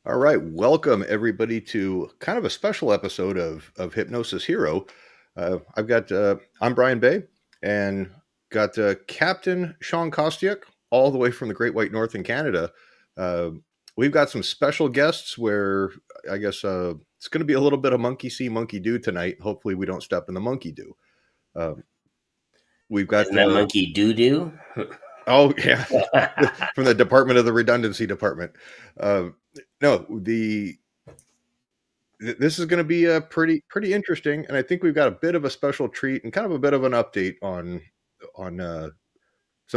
All right, welcome everybody to kind of a special episode of Hypnosis Hero. I'm Brian Bay, and got Captain Shawn Kostiuk all the way from the Great White North in Canada. Uh, we've got some special guests where I guess it's going to be a little bit of monkey see, monkey do tonight. Hopefully, we don't step in the monkey do. Um, we've got Isn't that monkey doo doo? oh yeah, from the Department of the Redundancy Department. Um, no, this is going to be pretty interesting, and I think we've got a bit of a special treat and kind of a bit of an update on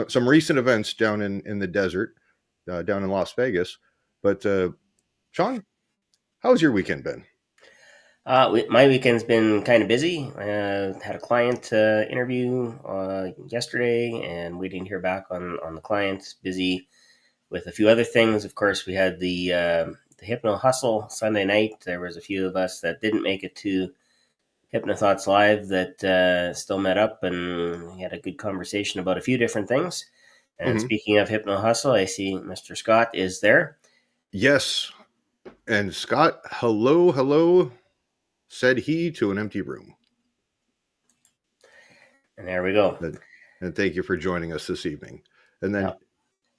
some recent events down in the desert, down in Las Vegas. But Shawn, how's your weekend been? My weekend's been kind of busy. Had a client interview yesterday, and waiting to hear back on the client. Busy with a few other things. Of course, we had the Hypno Hustle Sunday night. There was a few of us that didn't make it to Hypnothoughts Live that still met up, and we had a good conversation about a few different things. And Mm-hmm. speaking of Hypno Hustle, I see Mr. Scott is there. Yes, and Scott, hello, hello, said he to an empty room. And there we go. And thank you for joining us this evening. And Yeah. then,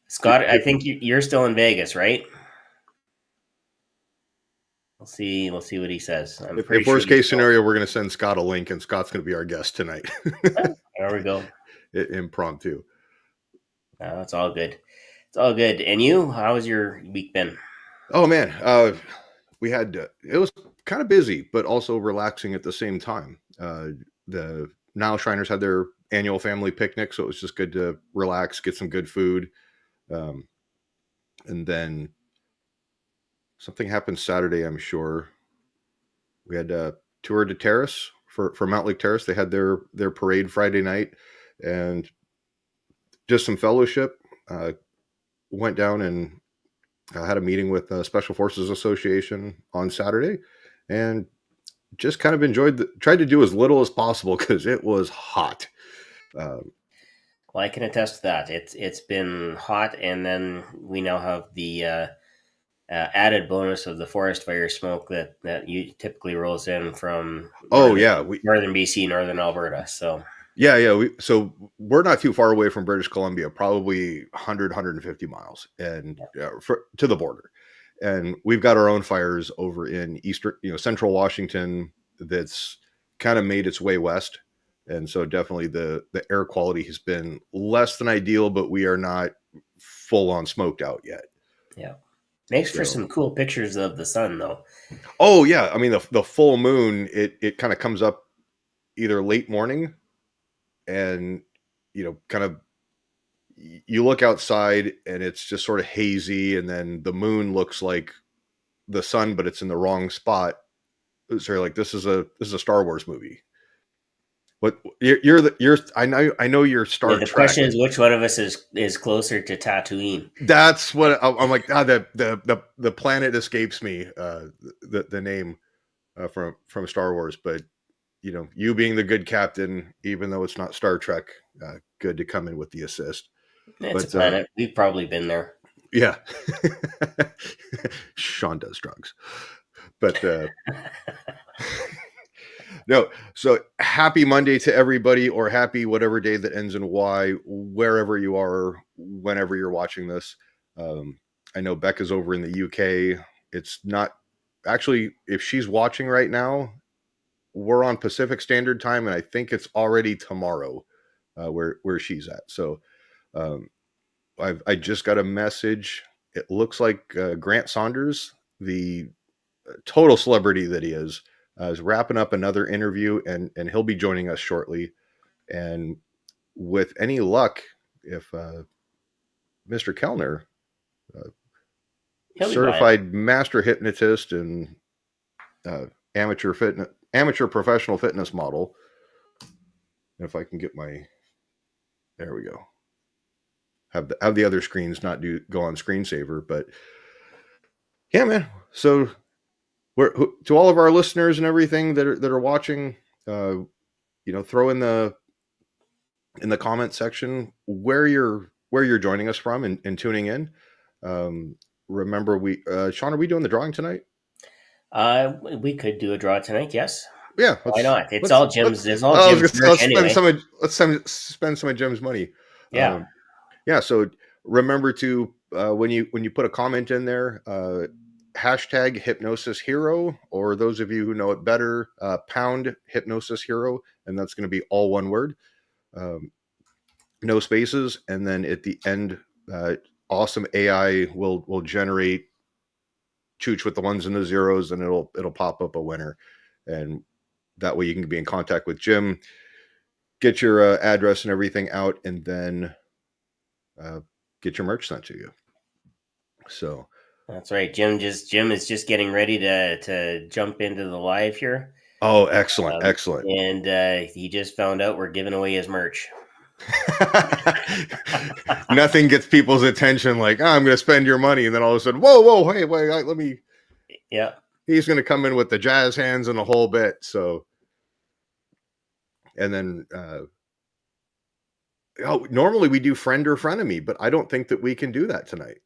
Scott, I think you're still in Vegas, right? We'll see. We'll see what he says. I'm pretty if sure worst he's case still. scenario, we're going to send Scott a link, and Scott's going to be our guest tonight. There we go. Impromptu. It's all good. It's all good. And you? How has your week been? Oh man, we had it was kind of busy, but also relaxing at the same time. The Nile Shriners had their annual family picnic, so it was just good to relax, get some good food, um, and then something happened Saturday. I'm sure we had a tour de terrace for Mount Lake Terrace. They had their parade Friday night, and just some fellowship. Went down and had a meeting with the Special Forces Association on Saturday, and just kind of tried to do as little as possible because it was hot. Um, Well, I can attest to that. It's been hot, and then we now have the added bonus of the forest fire smoke that you typically rolls in from oh yeah, we northern BC, northern Alberta. So yeah. So we're not too far away from British Columbia, probably 150 miles, and to the border. And we've got our own fires over in eastern, central Washington. That's kind of made its way west, and so definitely the air quality has been less than ideal, but we are not full on smoked out yet. yeah, makes for So some cool pictures of the sun, though. oh yeah, I mean the full moon, it kind of comes up either late morning, and kind of you look outside and it's just sort of hazy, and then the moon looks like the sun, but it's in the wrong spot. So you're like, this is a Star Wars movie. But you're I know you're Star The Trek. question is, which one of us is closer to Tatooine? That's what I'm like. Ah, the planet escapes me. The name from Star Wars, but you being the good captain, even though it's not Star Trek, good to come in with the assist. It's a But planet. We've probably been there. yeah, Shawn does drugs, but no. So happy Monday to everybody, or happy whatever day that ends in Y, wherever you are, whenever you're watching this. Um, I know Becca's over in the UK. It's not actually, if she's watching right now, we're on Pacific Standard Time, and I think it's already tomorrow where she's at. So um, I just got a message. It looks like Grant Saunders, the total celebrity that he is wrapping up another interview, and he'll be joining us shortly. And with any luck, if Mr. Kellner, uh, He'll be fine. certified master hypnotist and uh, amateur professional fitness model, if I can get my, there we go. Have the other screens not go on screensaver, but yeah, man. So we're to all of our listeners and everything that are watching. Uh, throw in the comment section where you're joining us from and tuning in. Um, remember, Shawn, are we doing the drawing tonight? We could do a draw tonight. Yes. Yeah, Why not? It's let's all Jim's. It's all I was Jim's gonna say, merch anyway. spend some of Jim's money. Yeah. Yeah. So remember to when you put a comment in there, hashtag Hypnosis Hero, or those of you who know it better, pound Hypnosis Hero, and that's going to be all one word, no spaces, and then at the end, awesome AI will generate chooch with the ones and the zeros, and it'll pop up a winner, and that way you can be in contact with Jim, get your address and everything out, and then get your merch sent to you. So That's right. Jim is just getting ready to jump into the live here. oh, excellent, excellent. And he just found out we're giving away his merch. Nothing gets people's attention like, oh, I'm going to spend your money, and then all of a sudden, whoa, hey, wait, let me. Yeah. He's going to come in with the jazz hands and a whole bit. So, and then, normally we do friend or frenemy, but I don't think that we can do that tonight.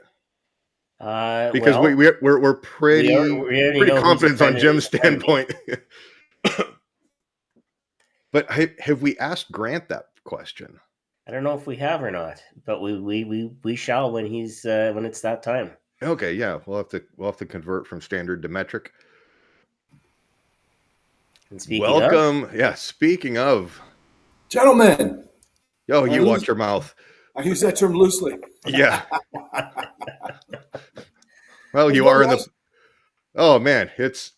Because well, we're pretty confident on Jim's standpoint. But have we asked Grant that question? I don't know if we have or not, but we shall when he's when it's that time. Okay, yeah, we'll have to convert from standard to metric. And speaking welcome, of, yeah. Speaking of, gentlemen, you watch your mouth. I use that term loosely. Yeah. Well, you are in the. Oh man, it's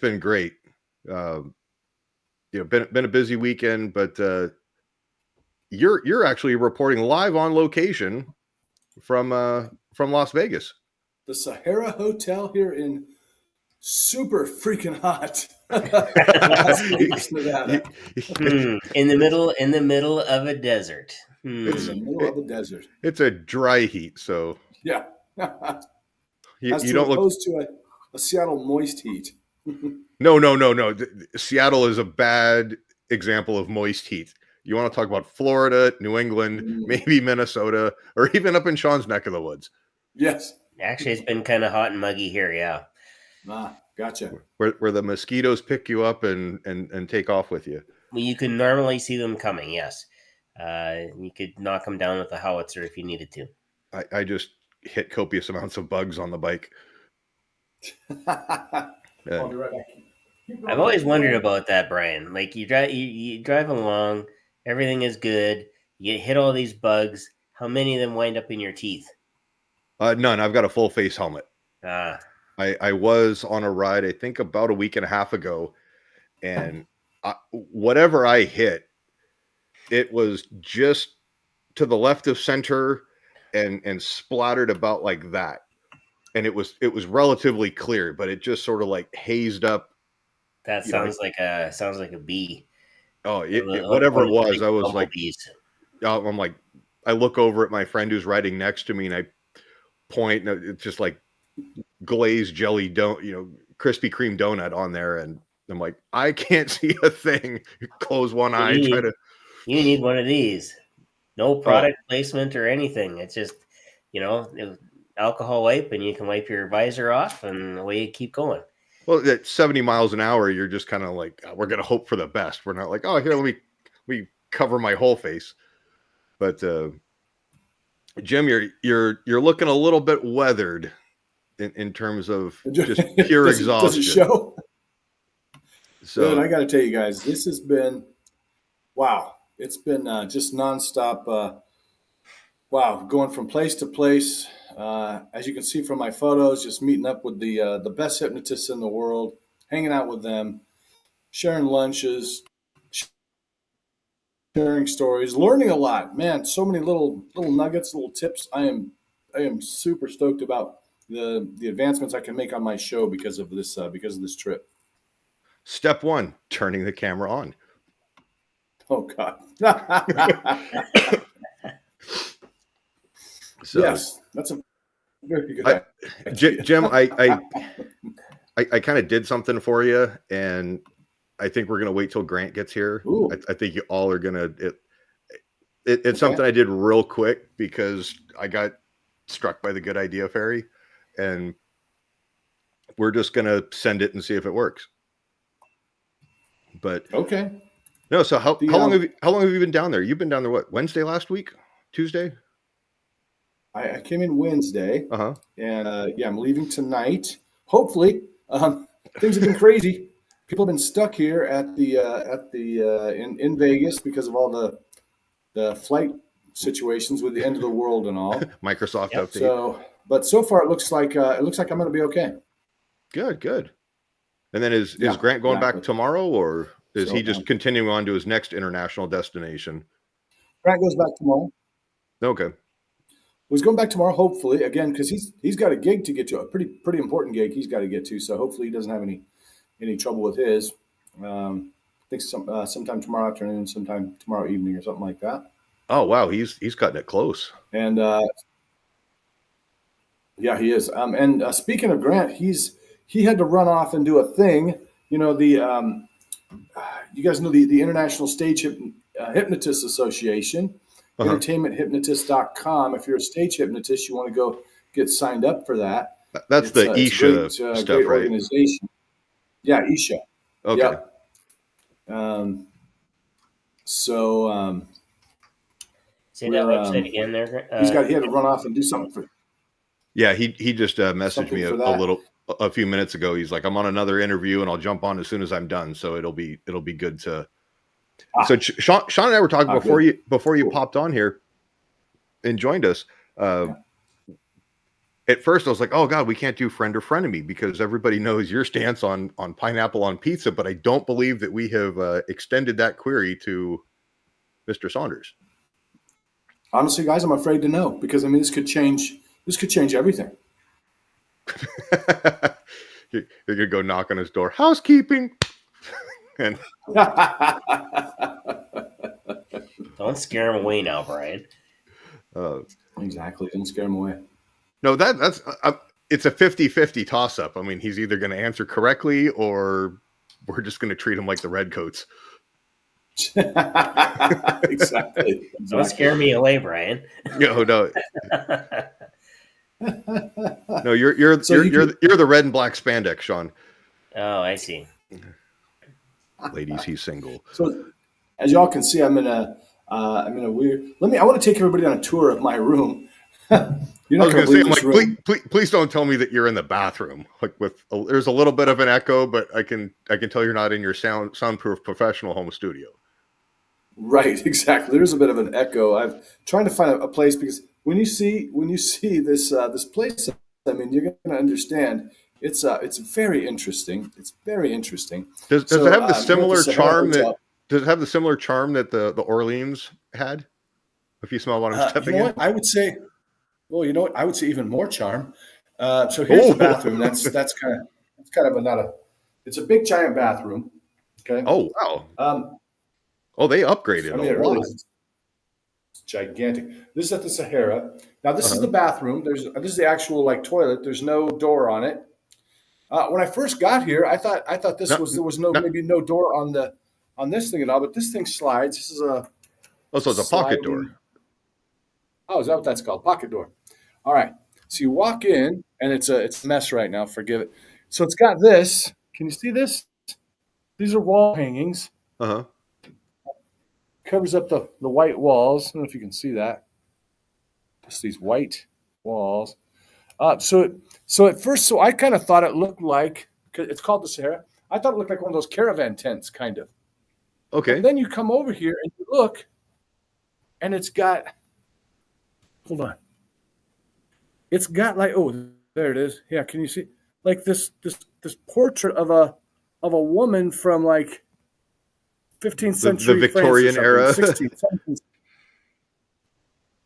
been great. Been a busy weekend, but you're actually reporting live on location from Las Vegas. The Sahara Hotel here in super freaking hot Nevada. In the middle of a desert. It's in the middle of the desert. It's a dry heat, so yeah. you don't look to a Seattle moist heat. No. Seattle is a bad example of moist heat. You want to talk about Florida, New England, maybe Minnesota, or even up in Shawn's neck of the woods. Yes. Actually, it's been kind of hot and muggy here, yeah. Gotcha. Where the mosquitoes pick you up and take off with you. Well, you can normally see them coming, yes. You could knock them down with a howitzer if you needed to. I just hit copious amounts of bugs on the bike. I'll be right back. I've always wondered about that, Brian. Like you drive along, everything is good. You hit all these bugs. How many of them wind up in your teeth? None. I've got a full face helmet. I was on a ride, I think about a week and a half ago, and whatever I hit, it was just to the left of center and splattered about like that. And it was relatively clear, but it just sort of like hazed up. That sounds like a bee. Oh, whatever it was, I was like, I'm like, I look over at my friend who's riding next to me, and I point, and it's just like glazed jelly Krispy Kreme donut on there, and I'm like, I can't see a thing. Close one eye. You need one of these. No product placement or anything. It's just, alcohol wipe, and you can wipe your visor off, and away you keep going. Well, at 70 miles an hour, you're just kind of like, we're going to hope for the best. We're not like, oh, here, let me cover my whole face. But Jim, you're looking a little bit weathered in terms of just pure exhaustion. Does it show? So, good, I got to tell you guys, this has been, wow. It's been just nonstop. Wow, going from place to place. As you can see from my photos, just meeting up with the best hypnotists in the world, hanging out with them, sharing lunches, sharing stories, learning a lot. Man, so many little nuggets, little tips. I am super stoked about the advancements I can make on my show because of this trip. Step 1, turning the camera on. Oh God. So, yes, that's a very good idea. Jim, I kind of did something for you, and I think we're gonna wait till Grant gets here. I think you all are gonna. It's something I did real quick because I got struck by the good idea fairy. and we're just gonna send it and see if it works. But okay. no, so how long have you been down there? You've been down there what, Wednesday last week? Tuesday? I came in Wednesday, Uh-huh. and I'm leaving tonight. Hopefully, things have been crazy. People have been stuck here at the in Vegas because of all the flight situations with the end of the world and all. Microsoft update. So, but so far it looks like I'm going to be okay. Good. And then is Grant going back tomorrow, or is he just continuing on to his next international destination? Grant goes back tomorrow. Okay. He's going back tomorrow, hopefully, again, because he's got a gig to get to, a pretty important gig he's got to get to. So hopefully he doesn't have any trouble with his. I think sometime tomorrow afternoon, sometime tomorrow evening, or something like that. Oh wow, he's cutting it close. And yeah, he is. And speaking of Grant, he had to run off and do a thing. You know, you guys know the International Stage Hypnotists Association. EntertainmentHypnotist.com. If you're a stage hypnotist, you want to go get signed up for that. That's the Isha stuff, great right? Organization. Yeah, Isha. Okay. Yep. Say that website again there. He had to run off and do something for. Yeah, he just messaged me a few minutes ago. He's like, I'm on another interview and I'll jump on as soon as I'm done. So it'll be good to. So Shawn and I were talking before you popped on here and joined us. At first I was like, oh God, we can't do friend or frenemy because everybody knows your stance on pineapple on pizza, but I don't believe that we have extended that query to Mr. Saunders. Honestly, guys, I'm afraid to know because this could change everything. You're gonna go knock on his door, housekeeping. And don't scare him away now, Brian. Exactly, don't scare him away. No, that's it's a 50-50 toss-up. I mean, he's either going to answer correctly or we're just going to treat him like the Redcoats. Exactly. Don't scare me away, Brian. No. No, you're the red and black spandex, Shawn. Oh, I see. Ladies, he's single. So, as y'all can see, I'm in a weird. I want to take everybody on a tour of my room. You're not going to believe this room. Please don't tell me that you're in the bathroom. Like there's a little bit of an echo, but I can tell you're not in your soundproof professional home studio. Right, exactly. There's a bit of an echo. I'm trying to find a place because when you see this place, you're going to understand. It's very interesting. It's very interesting. Does it have the similar charm that? Does it have the similar charm that the Orleans had? If you smell what I'm stepping in, I would say. Well, you know what? I would say even more charm. So here's the bathroom. That's kind of it's a big giant bathroom. Okay. Oh wow. They upgraded a lot. Really is. It's gigantic. This is at the Sahara. Now this is the bathroom. This is the actual toilet. There's no door on it. When I first got here, I thought there was no door on this thing at all, but this thing slides. This is a so it's a pocket door. Oh, is that what that's called? Pocket door. All right. So you walk in, and it's a mess right now. Forgive it. So it's got this. Can you see this? These are wall hangings. Covers up the white walls. I don't know if you can see that. Just these white walls. So at first, I kind of thought it looked like, it's called the Sahara. I thought it looked like one of those caravan tents, kind of. Okay. And then you come over here and you look, and it's got. Hold on. It's got there it is. Yeah, can you see this portrait of a woman from 15th century the Victorian era. 16th, 17th.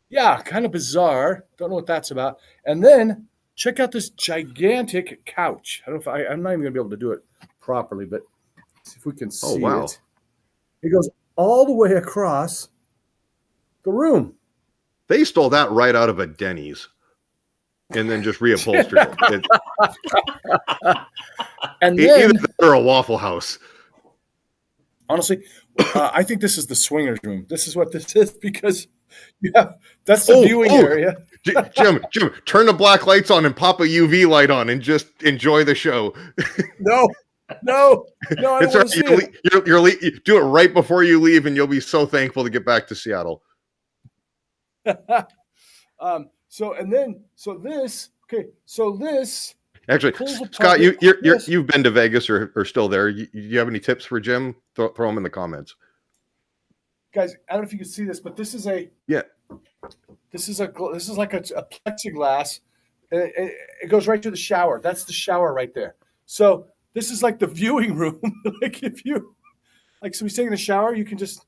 Yeah, kind of bizarre. Don't know what that's about. And then check out this gigantic couch. I don't know if I'm not even going to be able to do it properly, but see if we can see it. It goes all the way across the room. They stole that right out of a Denny's and then just reupholstered it. And then, either that or a Waffle House. Honestly, I think this is the swingers room. This is what this is because that's the viewing area. Jim, turn the black lights on and pop a UV light on and just enjoy the show. No, I don't want to see it. Do it right before you leave, and you'll be so thankful to get back to Seattle. So this. Actually, Scott, you've been to Vegas or still there. You have any tips for Jim? Throw them in the comments, guys. I don't know if you can see this, but this is a This is like a plexiglass. It goes right to the shower. That's the shower right there. So this is like the viewing room. Like if you so he's taking a shower, you can just.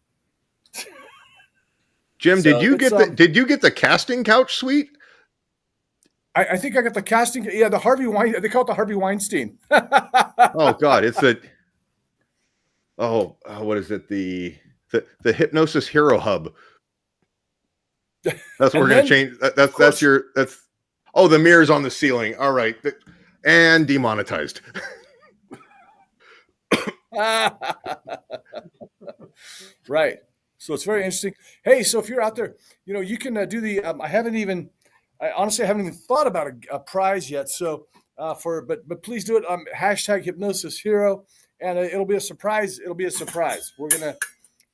Jim, did you get the casting couch suite? I think I got the casting. Yeah, the Harvey Weinstein. They call it the Harvey Weinstein. Oh God, it's the. What is it? The Hypnosis Hero hub. That's what we're going to change. That's the mirrors on the ceiling. All right, and demonetized. Right. So it's very interesting. Hey, so if you're out there, you can do the. I honestly haven't even thought about a prize yet. So but please do it. Hashtag Hypnosis Hero, and it'll be a surprise. It'll be a surprise. We're gonna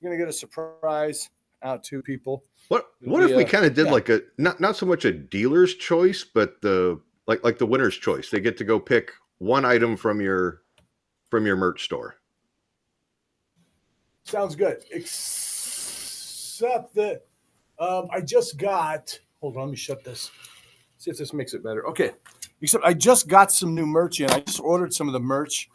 get a surprise out to people. What if we kind of did like a not so much a dealer's choice, but the like the winner's choice? They get to go pick one item from your merch store. Sounds good. Except that I just got. Hold on, let me shut this. See if this makes it better. Okay. Except I just got some new merch in. I just ordered some of the merch,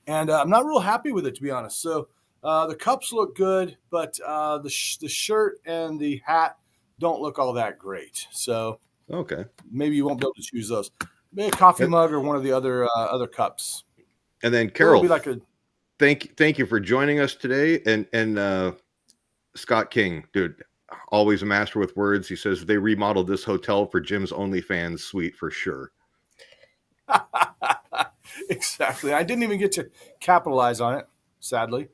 and I'm not real happy with it, to be honest. So the cups look good, but the shirt and the hat don't look all that great. So okay, maybe you won't be able to choose those. Maybe a coffee mug or one of the other cups. And then Carol, thank you for joining us today. And Scott King, dude, always a master with words. He says they remodeled this hotel for Jim's OnlyFans suite for sure. Exactly. I didn't even get to capitalize on it, sadly.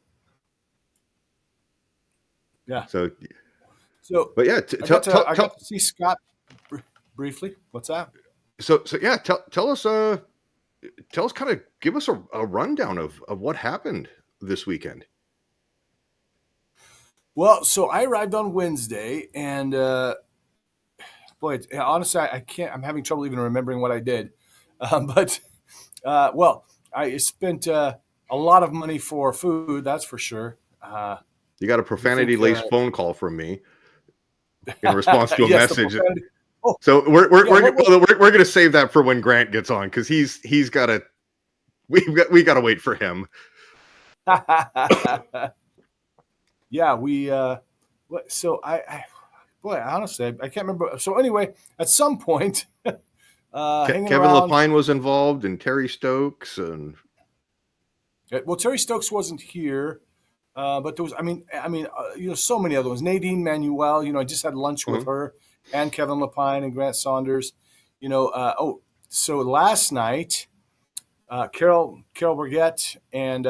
Yeah. So, but yeah, I got to see Scott briefly. What's that? So yeah, tell us kind of give us a rundown of what happened this weekend. Well, so I arrived on Wednesday, and boy, honestly, I can't. I'm having trouble even remembering what I did. But I spent a lot of money for food. That's for sure. You got a profanity-laced phone call from me in response to a message. So we're going to save that for when Grant gets on, because he's got to. We got to wait for him. Yeah, so honestly, I can't remember. So anyway, at some point, Kevin Lapine was involved, and Terry Stokes, and Terry Stokes wasn't here, but there was, so many other ones. Nadine Manuel, I just had lunch with her, and Kevin Lapine and Grant Saunders, so last night, Carol Burgett and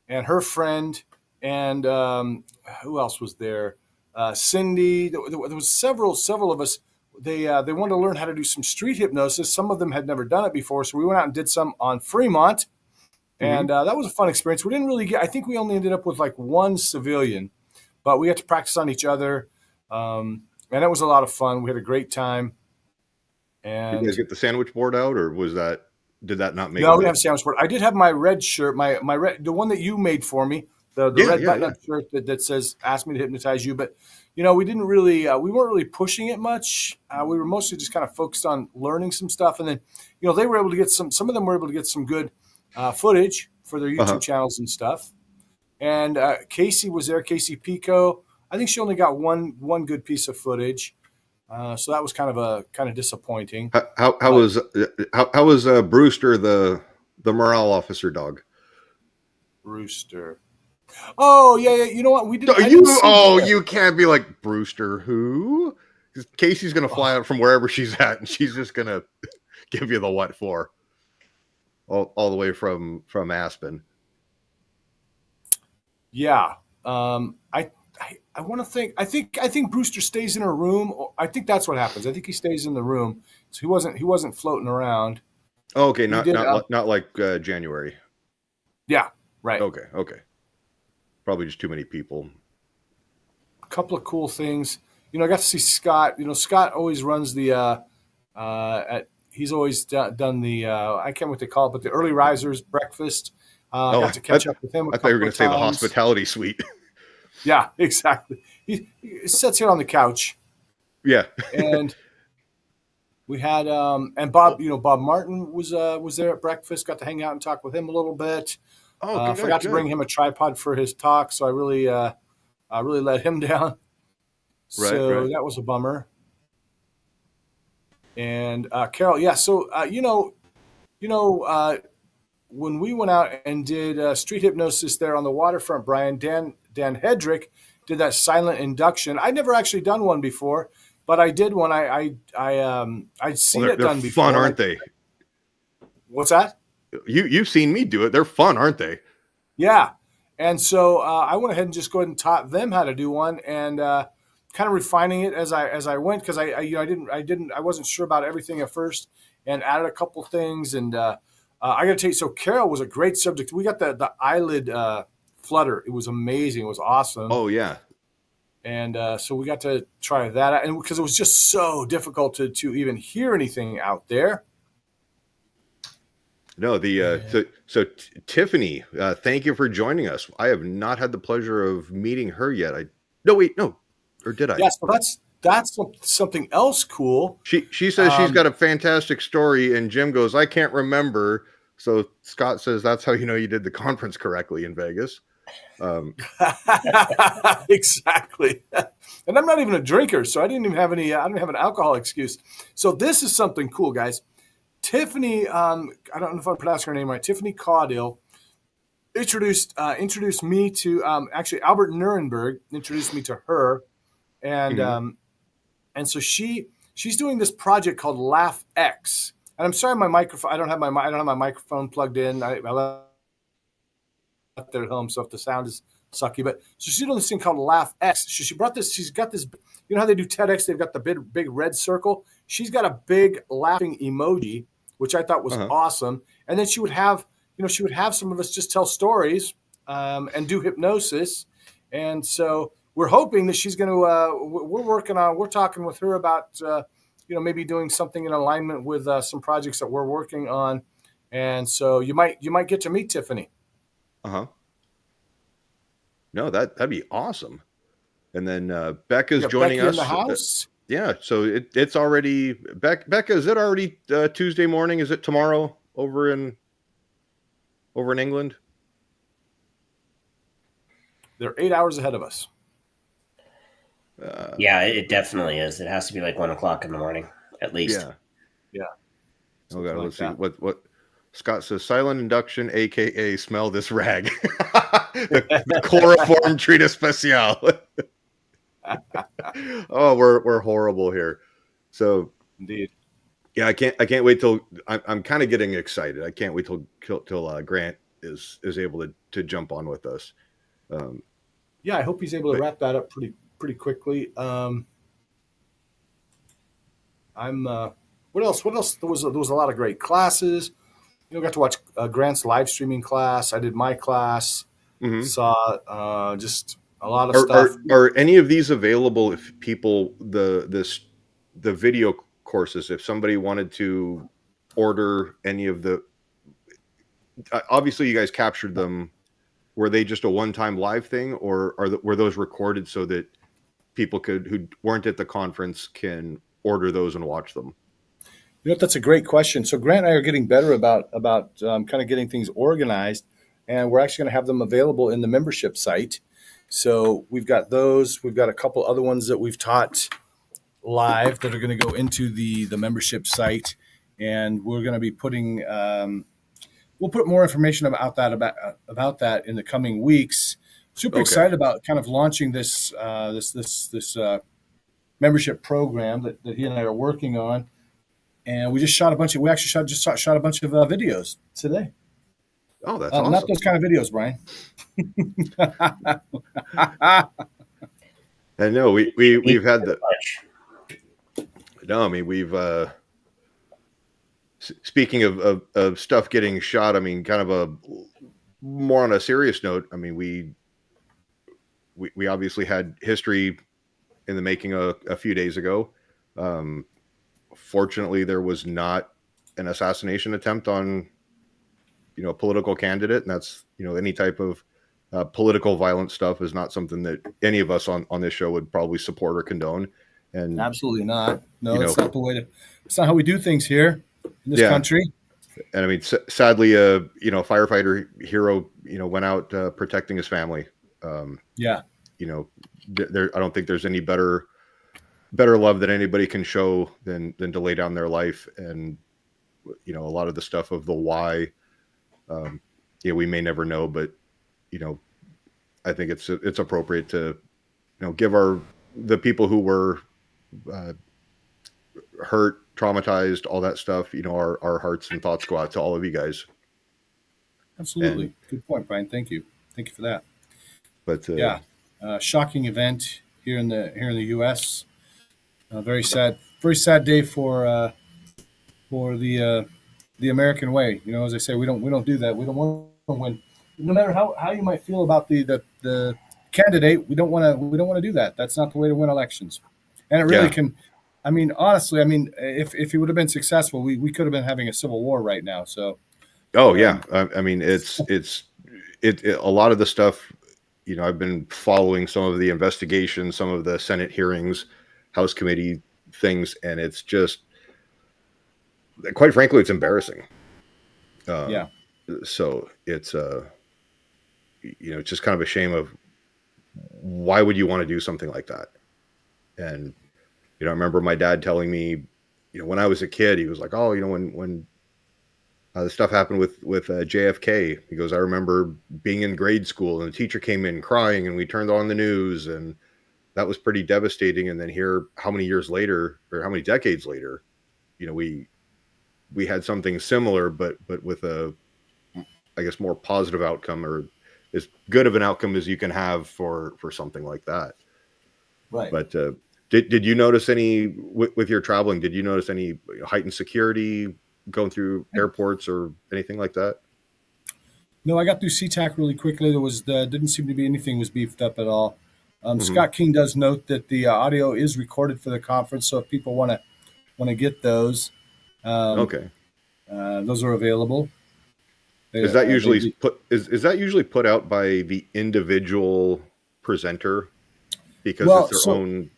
her friend. And who else was there? Cindy. There was several of us. They wanted to learn how to do some street hypnosis. Some of them had never done it before, so we went out and did some on Fremont, and that was a fun experience. We didn't really get. I think we only ended up with like one civilian, but we had to practice on each other, and it was a lot of fun. We had a great time. And did you guys get the sandwich board out, or did that not make? No, we didn't have a sandwich board. I did have my red shirt, the one that you made for me. The red button-up shirt that says "Ask me to hypnotize you," but we didn't really, we weren't really pushing it much. We were mostly just kind of focused on learning some stuff, and then they were able to get some of them were able to get some good footage for their YouTube channels and stuff. And Casey was there, Casey Pico. I think she only got one good piece of footage, so that was kind of disappointing. How was Brewster, the morale officer dog? Brewster. Oh yeah. You know what? We did. You can't be like Brewster. Who? Because Casey's gonna fly out from wherever she's at, and she's just gonna give you the what for. All the way from Aspen. Yeah. I I want to think. I think Brewster stays in a room. I think that's what happens. I think he stays in the room. So he wasn't floating around. Oh, okay, We not did. not like January. Yeah, right. Okay. Probably just too many people. A couple of cool things. I got to see Scott. Scott always runs the. He's always done the. I can't remember what they call it, but the early risers breakfast. Got to catch up with him. I thought you were going to say the hospitality suite. Yeah, exactly. He sits here on the couch. Yeah. And we had and Bob, Bob Martin was there at breakfast. Got to hang out and talk with him a little bit. Oh, forgot to bring him a tripod for his talk, so I really let him down. So that was a bummer. And Carol, yeah. So when we went out and did street hypnosis there on the waterfront, Brian, Dan Hedrick did that silent induction. I'd never actually done one before, but I did one. I'd seen it done before. Fun, aren't they? What's that? You've seen me do it. They're fun, aren't they? Yeah. And so I went ahead and just go ahead and taught them how to do one, and kind of refining it as I went, because I wasn't sure about everything at first, and added a couple things. And I got to tell you, so Carol was a great subject. We got the eyelid flutter. It was amazing. It was awesome. Oh yeah. And so we got to try that out, and because it was just so difficult to even hear anything out there. No, so Tiffany, thank you for joining us. I have not had the pleasure of meeting her yet. Or did I? Yes, that's something else cool. She says she's got a fantastic story, and Jim goes, I can't remember. So Scott says that's how you did the conference correctly in Vegas. Exactly. And I'm not even a drinker, so I didn't have an alcohol excuse. So this is something cool, guys. Tiffany, I don't know if I'm pronouncing her name right. Tiffany Caudill introduced me to actually Albert Nuremberg introduced me to her, and and so she's doing this project called Laugh X. And I'm sorry, my microphone. I don't have my microphone plugged in. I left it at home, so if the sound is sucky. But so she's doing this thing called Laugh X. She brought this. She's got this. You know how they do TEDx? They've got the big red circle. She's got a big laughing emoji, which I thought was awesome. And then she would have some of us just tell stories and do hypnosis. And so we're hoping that she's going to. We're talking with her about maybe doing something in alignment with some projects that we're working on. And so you might get to meet Tiffany. No, that'd be awesome. And then Becca's joining us in the house. Yeah, so it's already Becca. Is it already Tuesday morning? Is it tomorrow over in England? They're 8 hours ahead of us. Yeah, it definitely is. It has to be like 1 o'clock in the morning, at least. Yeah. Oh God, let's see what Scott says. Silent induction, aka smell this rag. the chloroform treatise special. Oh, we're horrible here. So indeed. Yeah, I can't wait till I'm kind of getting excited. I can't wait till Grant is able to jump on with us. Yeah, I hope he's able to wrap that up pretty quickly. What else? There was a lot of great classes. Got to watch Grant's live streaming class. I did my class. Saw just a lot of stuff. Are any of these available if people the video courses, if somebody wanted to order any of the, obviously you guys captured them, were they just a one-time live thing, or were those recorded so that people who weren't at the conference can order those and watch them? That's a great question. So Grant and I are getting better about kind of getting things organized, and we're actually going to have them available in the membership site. So we've got those. We've got a couple other ones that we've taught live that are going to go into the membership site, and we're going to be putting. We'll put more information about that in the coming weeks. Super excited about kind of launching this membership program that he and I are working on. And we just shot a bunch of. We actually shot a bunch of videos today. Oh, that's awesome. Not those kind of videos, Brian. I know we've had the. Much. No, I mean we've. Speaking of stuff getting shot, I mean, kind of a more on a serious note. I mean, we obviously had history in the making a few days ago. Um, Fortunately, there was not an assassination attempt on a political candidate, and that's any type of political violence stuff is not something that any of us on this show would probably support or condone. And Absolutely not. No, you it's know, not the way to. It's not how we do things here in this yeah, country. and I mean, sadly, firefighter hero, went out protecting his family. Yeah, There, I don't think there's any better love that anybody can show than to lay down their life. And a lot of the stuff of the why, we may never know, but I think it's appropriate to give the people who were uh, hurt, traumatized, all that stuff, our hearts and thoughts go out to all of you guys. absolutely. And Good point, Brian. Thank you. Thank you for that. but Yeah, shocking event here in the U.S. Very sad day for the American way. As I say, we don't do that. We don't want to win. No matter how you might feel about the candidate, we don't want to do that. That's not the way to win elections. And it really yeah, can. I mean, honestly, if he would have been successful, we could have been having a civil war right now. So, oh yeah, um, I mean it a lot of the stuff. I've been following some of the investigations, some of the Senate hearings, House committee things, and it's just, quite frankly, it's embarrassing. yeah, Um, so it's just kind of a shame of why would you want to do something like that? And I remember my dad telling me, when I was a kid, he was like, oh, when the stuff happened with JFK, he goes, I remember being in grade school and the teacher came in crying, and we turned on the news, and that was pretty devastating. And then here, how many years later, or how many decades later, we had something similar, but with a, I guess, more positive outcome, or as good of an outcome as you can have for something like that. right. But did you notice any with your traveling? Did you notice any heightened security going through airports or anything like that? No, I got through SeaTac really quickly. Didn't seem to be anything was beefed up at all. Hmm. Scott King does note that the audio is recorded for the conference, so if people want to get those, um, Okay. those are available. Is that usually They is that usually put out by the individual presenter because it's well, their so own,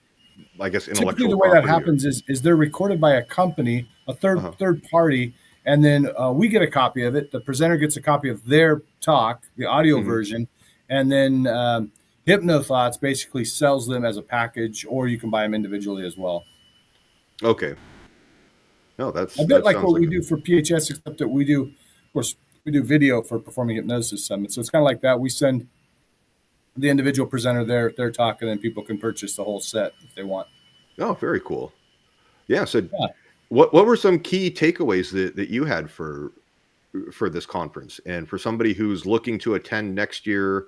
I guess, typically intellectual the way that property? Or happens is they're recorded by a company, a third uh-huh. third party, and then we get a copy of it. The presenter gets a copy of their talk, the audio Hmm. version, and then HypnoThoughts basically sells them as a package, or you can buy them individually as well. Okay. No, A bit that like sounds what like we do for PHS, except that of course, we do video for Performing Hypnosis Summit. So it's kind of like that. We send the individual presenter their talk, and then people can purchase the whole set if they want. oh, very cool. Yeah. So, Yeah. what were some key takeaways that you had for this conference, and for somebody who's looking to attend next year?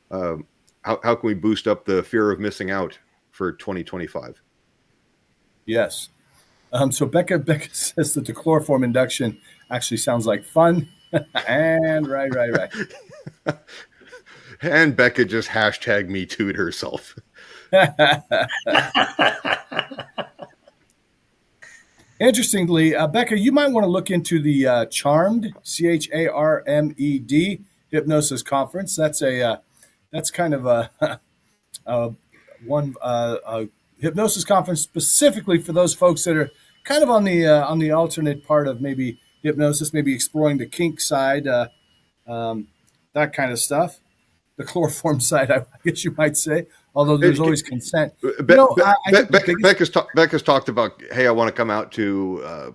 Um, how can we boost up the fear of missing out for 2025? Yes. So Becca says that the chloroform induction actually sounds like fun. And right. And Becca just hashtag me too'd herself. Interestingly, Becca, you might want to look into the Charmed CHARMED hypnosis conference. That's kind of a one a hypnosis conference specifically for those folks that are kind of on the alternate part of maybe hypnosis, maybe exploring the kink side, um, that kind of stuff. The chloroform side, I guess you might say, although there's always consent. I think the biggest. Becca's talked about, hey, I want to come out to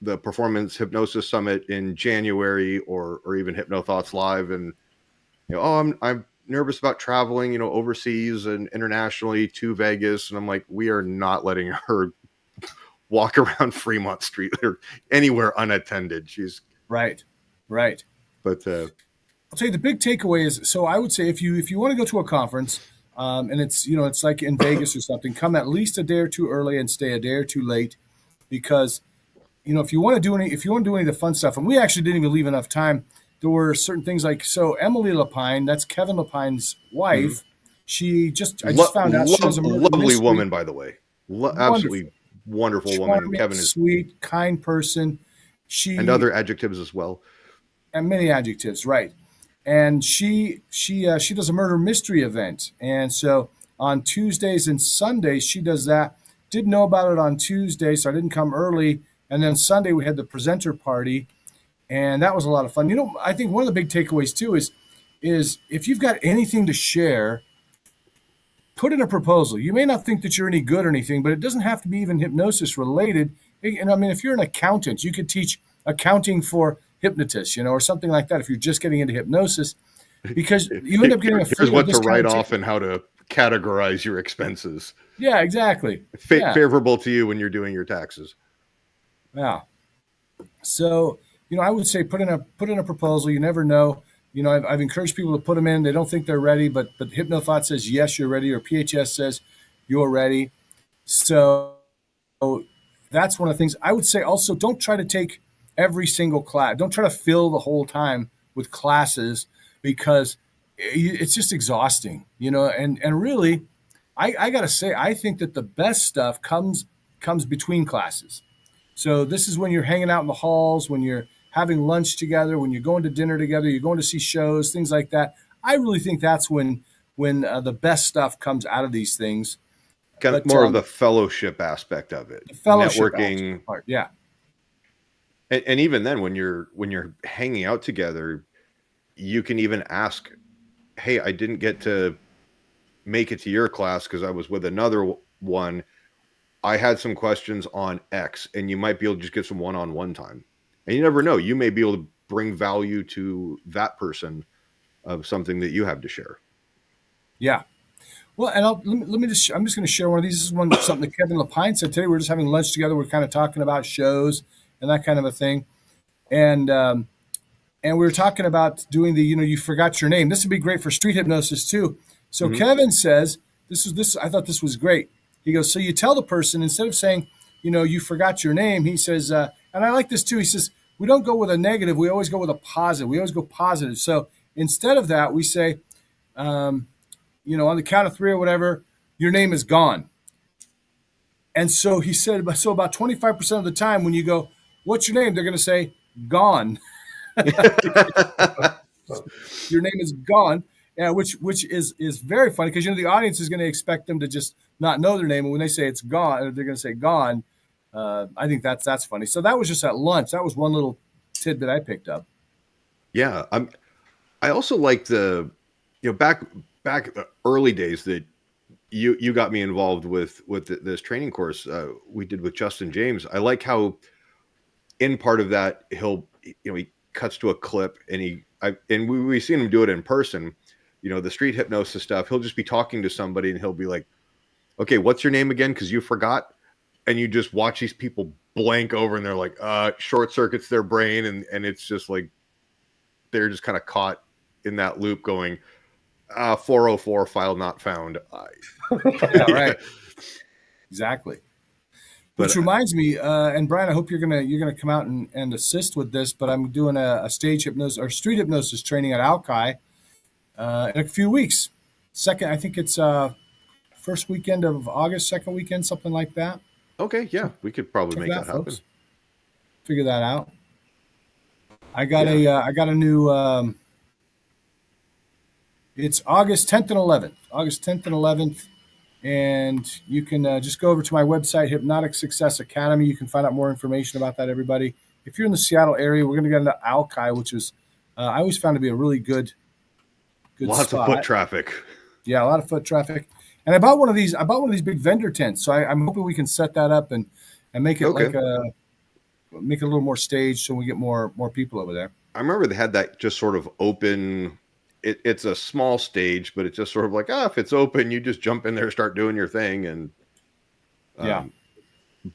the Performance Hypnosis Summit in January, or even Hypno Thoughts Live, and oh, I'm nervous about traveling, overseas and internationally to Vegas, and I'm like, we are not letting her walk around Fremont Street or anywhere unattended. She's Right, right. but I'll tell you the big takeaway is, so I would say if you want to go to a conference, and it's it's like in Vegas or something. Come at least a day or two early and stay a day or two late, because if you want to do any of the fun stuff, and we actually didn't even leave enough time. There were certain things like, so Emily Lapine, that's Kevin Lapine's wife. I just found out she does a murder lovely mystery. woman, by the way. Absolutely wonderful woman. And Kevin is sweet, kind person. And other adjectives as well. And many adjectives, right? And she does a murder mystery event, and so on Tuesdays and Sundays she does that. Didn't know about it on Tuesday, so I didn't come early. And then Sunday we had the presenter party, and that was a lot of fun. I think one of the big takeaways too is if you've got anything to share, put in a proposal. You may not think that you're any good or anything, but it doesn't have to be even hypnosis related. And I mean, if you're an accountant, you could teach accounting for hypnotists, or something like that if you're just getting into hypnosis, because you end up getting here's what to write off and how to categorize your expenses. Yeah, exactly. Favorable to you when you're doing your taxes. Yeah. So, I would say put in a proposal. You never know. I've encouraged people to put them in. They don't think they're ready, but HypnoThought says, yes, you're ready, or PHS says you're ready. So that's one of the things I would say. Also, don't try to take every single class. Don't try to fill the whole time with classes, because it's just exhausting, and really, I got to say, I think that the best stuff comes between classes. So this is when you're hanging out in the halls, when you're having lunch together, when you're going to dinner together, you're going to see shows, things like that. I really think that's when the best stuff comes out of these things. Kind of more of the fellowship aspect of it. The fellowship networking part, yeah. And even then, when you're hanging out together, you can even ask, hey, I didn't get to make it to your class because I was with another one. I had some questions on X, and you might be able to just get some one-on-one time. And you never know. You may be able to bring value to that person of something that you have to share. Yeah. Well, and I'm just going to share one of these. This is something that Kevin Lapine said today. We're just having lunch together. We're kind of talking about shows and that kind of a thing. And we were talking about doing the, you forgot your name. This would be great for street hypnosis too. So Kevin says, I thought this was great. He goes, so you tell the person, instead of saying, you forgot your name, he says, and I like this too. He says, we don't go with a negative. We always go with a positive. We always go positive. So instead of that, we say, on the count of three or whatever, your name is gone. And so he said, so about 25% of the time when you go, what's your name? They're going to say, gone. Your name is gone. Yeah, which is very funny, because the audience is going to expect them to just not know their name, and when they say it's gone, they're going to say gone. I think that's funny. So that was just at lunch. That was one little tidbit I picked up. Yeah, I also like the back the early days that you got me involved with this training course we did with Justin James. I like how in part of that he cuts to a clip, and we've seen him do it in person. The street hypnosis stuff, he'll just be talking to somebody and he'll be like, okay, what's your name again? Because you forgot. And you just watch these people blank over, and they're like, short circuits their brain. And it's just like, they're just kind of caught in that loop going, 404 file not found. Yeah, right. Exactly. Which reminds me, and Brian, I hope you're gonna come out and assist with this, but I'm doing a stage hypnosis or street hypnosis training at Alki in a few weeks. I think it's first weekend of August, second weekend, something like that. Okay, yeah, we could probably make that happen. Folks. Figure that out. I got a new. It's August 10th and 11th. August 10th and 11th, and you can just go over to my website, Hypnotic Success Academy. You can find out more information about that. Everybody, if you're in the Seattle area, we're going to get into Alki, which is I always found to be a really good lots spot. Of foot traffic. Yeah, a lot of foot traffic. And I bought one of these big vendor tents. So I'm hoping we can set that up and make it make it a little more staged, so we get more people over there. I remember they had that just sort of open. It's a small stage, but it's just sort of like, if it's open, you just jump in there, start doing your thing, and yeah.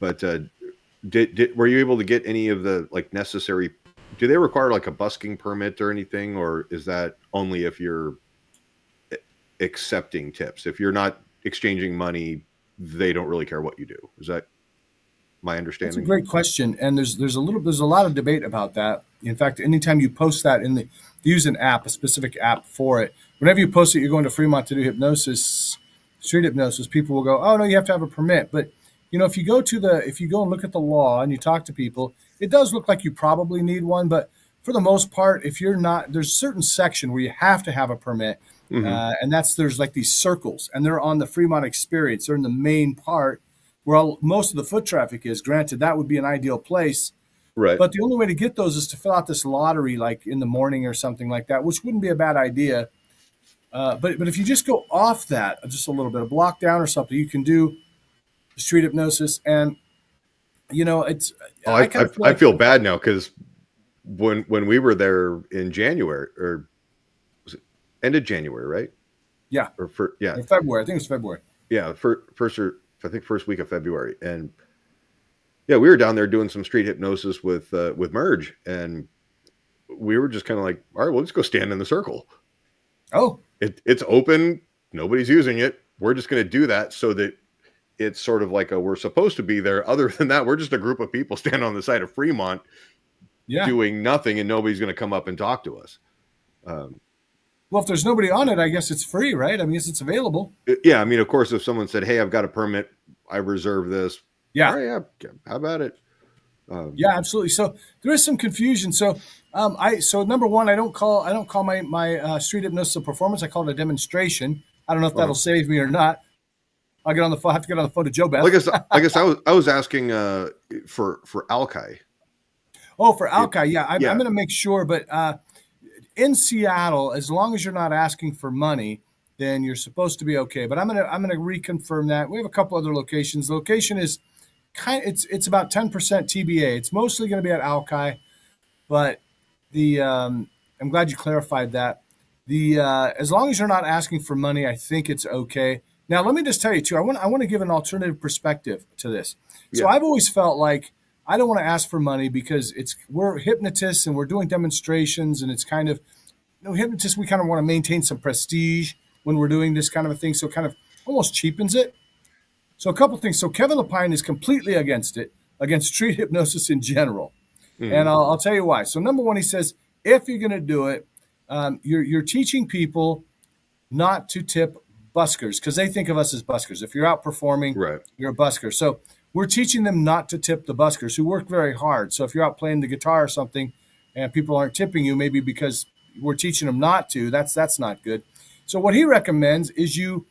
But were you able to get any of the necessary? Do they require a busking permit or anything, or is that only if you're accepting tips. If you're not exchanging money, they don't really care what you do. Is that my That's a understanding? great question, and there's a lot of debate about that. In fact, anytime you post that they use an app, a specific app for it. Whenever you post it, you're going to Fremont to do hypnosis, street hypnosis. People will go, "Oh no, you have to have a permit." But if you go and look at the law and you talk to people, it does look like you probably need one. But for the most part, if you're not, there's a certain section where you have to have a permit, Mm-hmm. and there's like these circles, and they're on the Fremont Experience. They're in the main part where most of the foot traffic is. Granted, that would be an ideal place, Right. but the only way to get those is to fill out this lottery, like in the morning or something like that, which wouldn't be a bad idea. But if you just go off that just a little bit, a block down or something, you can do street hypnosis, and it's Oh, I kind of feel I like feel bad now because when we were there in January, or was it end of January, right? yeah, Or yeah, in February. I think it was February. yeah, first week of February, and yeah, we were down there doing some street hypnosis with Merge, and we were just kind of like, all right, well, let's go stand in the circle. Oh, It's open, nobody's using it. We're just going to do that so that it's sort of like we're supposed to be there. Other than that, we're just a group of people standing on the side of Fremont yeah. doing nothing, and nobody's going to come up and talk to us. Well, if there's nobody on it, I guess it's free, right? I mean, it's available. Yeah, I mean, of course, if someone said, "Hey, I've got a permit, I reserve this," Yeah. all right, yeah, how about it? Yeah, absolutely. So there is some confusion. So number one, I don't call my street hypnosis a performance. I call it a demonstration. I don't know if that'll save me or not. I'll get on the phone. I have to get on the phone to Joe Beth. I guess I was asking for Alki. Oh, for Alki, yeah. I'm Yeah. going to make sure, but in Seattle, as long as you're not asking for money, then you're supposed to be okay. But I'm gonna reconfirm that. We have a couple other locations. The location is it's about 10% TBA. It's mostly going to be at Alki, but I'm glad you clarified that. As long as you're not asking for money, I think it's okay. Now, let me just tell you too. I want to give an alternative perspective to this. So Yeah. I've always felt like I don't want to ask for money because we're hypnotists and we're doing demonstrations, and it's kind of hypnotists. We kind of want to maintain some prestige when we're doing this kind of a thing, so it kind of almost cheapens it. So a couple things. So Kevin Lapine is completely against it, against street hypnosis in general. Mhm. And I'll tell you why. So number one, he says, if you're going to do it, you're teaching people not to tip buskers because they think of us as buskers. If you're out performing, Right. you're a busker. So we're teaching them not to tip the buskers who work very hard. So if you're out playing the guitar or something and people aren't tipping you, maybe because we're teaching them not to, that's not good. So what he recommends is you,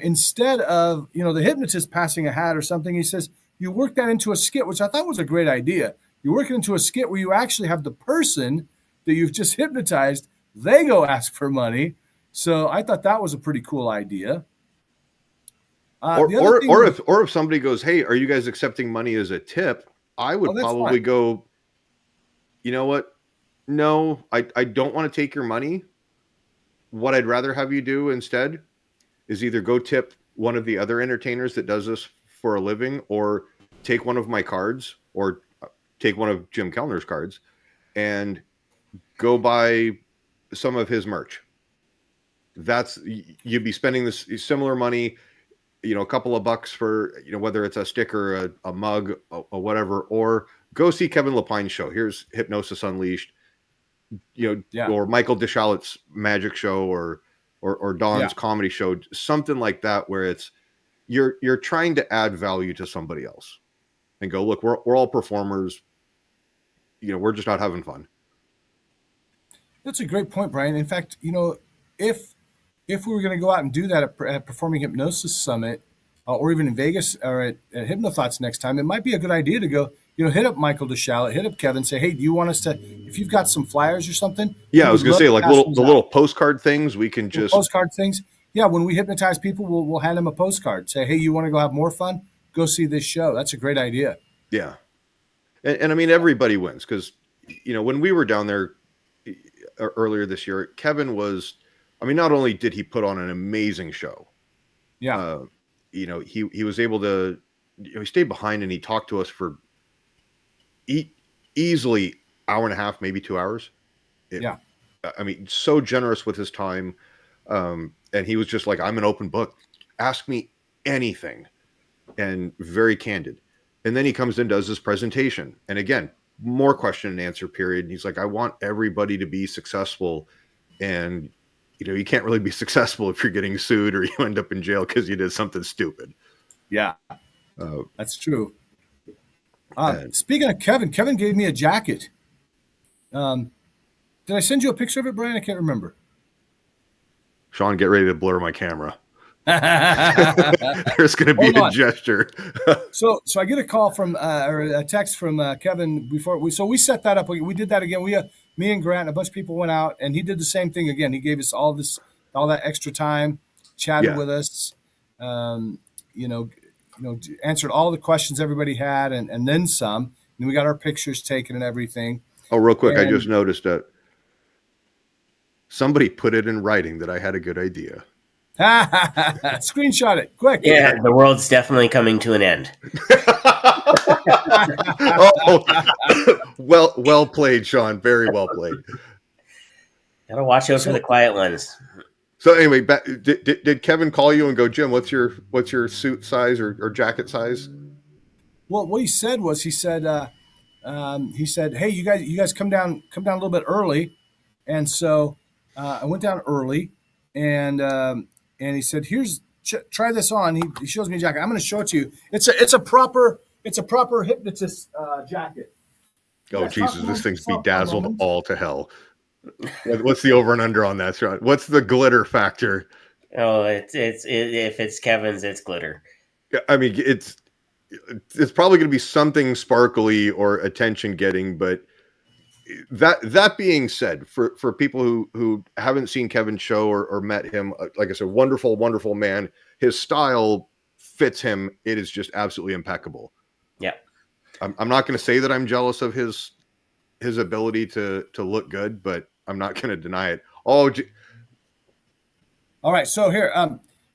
instead of, the hypnotist passing a hat or something, he says, you work that into a skit, which I thought was a great idea. You work it into a skit where you actually have the person that you've just hypnotized, they go ask for money. So I thought that was a pretty cool idea. Or if somebody goes, "Hey, are you guys accepting money as a tip?" I would probably fine. go, "You know what? No, I don't want to take your money. What I'd rather have you do instead is either go tip one of the other entertainers that does this for a living, or take one of my cards, or take one of Jim Kellner's cards, and go buy some of his merch." You'd be spending this similar money, a couple of bucks for, whether it's a sticker, a mug, or whatever, or go see Kevin Lapine's show. Here's Hypnosis Unleashed, or Michael DeShalet's magic show, or Don's comedy show, something like that, where it's you're trying to add value to somebody else, and go, look, we're all performers. We're just not having fun. That's a great point, Brian. In fact, if we were going to go out and do that at Performing Hypnosis Summit, or even in Vegas or at Hypnothoughts next time, it might be a good idea to go, hit up Michael DeShalet, hit up Kevin, say, hey, do you want us to, if you've got some flyers or something? Yeah, I was going to say, like little postcard things, we can just... Postcard things. Yeah, when we hypnotize people, we'll hand them a postcard. Say, hey, you want to go have more fun? Go see this show. That's a great idea. Yeah. And I mean, everybody wins because, when we were down there earlier this year, Kevin was... I mean, not only did he put on an amazing show, yeah, he was able to, he stayed behind and he talked to us for easily hour and a half, maybe 2 hours. Yeah. I mean, so generous with his time. And he was just like, I'm an open book. Ask me anything. And very candid. And then he comes in, does this presentation. And again, more question and answer period. And he's like, I want everybody to be successful. And, you can't really be successful if you're getting sued or you end up in jail because you did something stupid. Yeah, that's true. Speaking of Kevin gave me a jacket. Did I send you a picture of it, Brian? I can't remember. Shawn, get ready to blur my camera. There's going to be a gesture. So I get a call from or a text from Kevin before we set that up. We did that again. Me and Grant and a bunch of people went out, and he did the same thing again. He gave us all that extra time, chatted with us, answered all the questions everybody had, and then some. And we got our pictures taken and everything. Oh, real quick, I just noticed that somebody put it in writing that I had a good idea. Screenshot it quick. Yeah, the world's definitely coming to an end. Well played, Shawn. Very well played. Gotta watch out for the quiet ones. So anyway, did Kevin call you and go, Jim, what's your suit size or jacket size? Well, what he said was, he said, hey, you guys come down a little bit early, and so I went down early, and he said, try this on. He shows me a jacket. I'm going to show it to you. It's a proper hypnotist jacket. Oh, Jesus, this thing's bedazzled all to hell. What's the over and under on that, Shawn? What's the glitter factor? Oh, if it's Kevin's, it's glitter. I mean, it's probably going to be something sparkly or attention getting, but that being said, for people who haven't seen Kevin's show or met him, like I said, wonderful, wonderful man. His style fits him. It is just absolutely impeccable. Yeah. I'm not going to say that I'm jealous of his ability to look good, but I'm not going to deny it. All right. So here,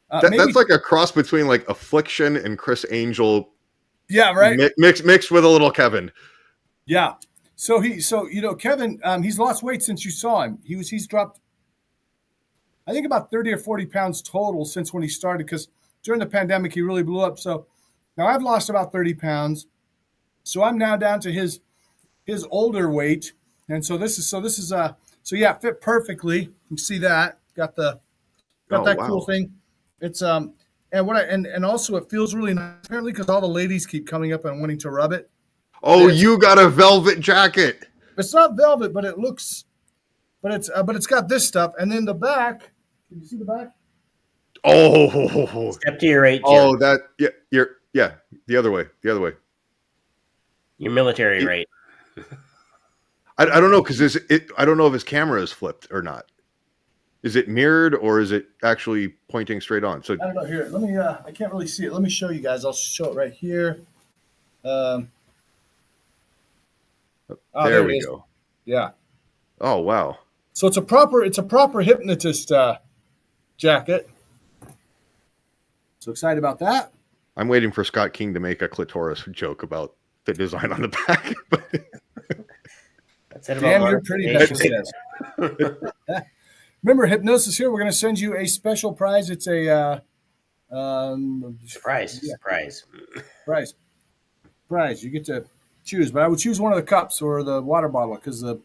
that's like a cross between like Affliction and Chris Angel. Yeah. Right. Mixed with a little Kevin. Yeah. So Kevin, he's lost weight since you saw him. He's dropped, I think, about 30 or 40 pounds total since when he started, because during the pandemic he really blew up. So now I've lost about 30 pounds. So I'm now down to his older weight, and so this is fit perfectly. You see that got that cool thing. It's and also it feels really nice apparently, because all the ladies keep coming up and wanting to rub it. Oh, you got a velvet jacket. It's not velvet, but it looks, but it's got this stuff, and then the back. Can you see the back? Oh, step to your right, Jim. Oh, the other way. Your military right. I don't know, because I don't know if his camera is flipped or not. Is it mirrored or is it actually pointing straight on? So I don't know. Here, let me. I can't really see it. Let me show you guys. I'll show it right here. There we go. Yeah. Oh wow. So it's a proper hypnotist jacket. So excited about that. I'm waiting for Scott King to make a clitoris joke about the design on the back. Damn, you're pretty. Remember, Hypnosis Hero, we're going to send you a special prize. It's a surprise. Yeah. Prize. You get to choose, but I would choose one of the cups or the water bottle, because the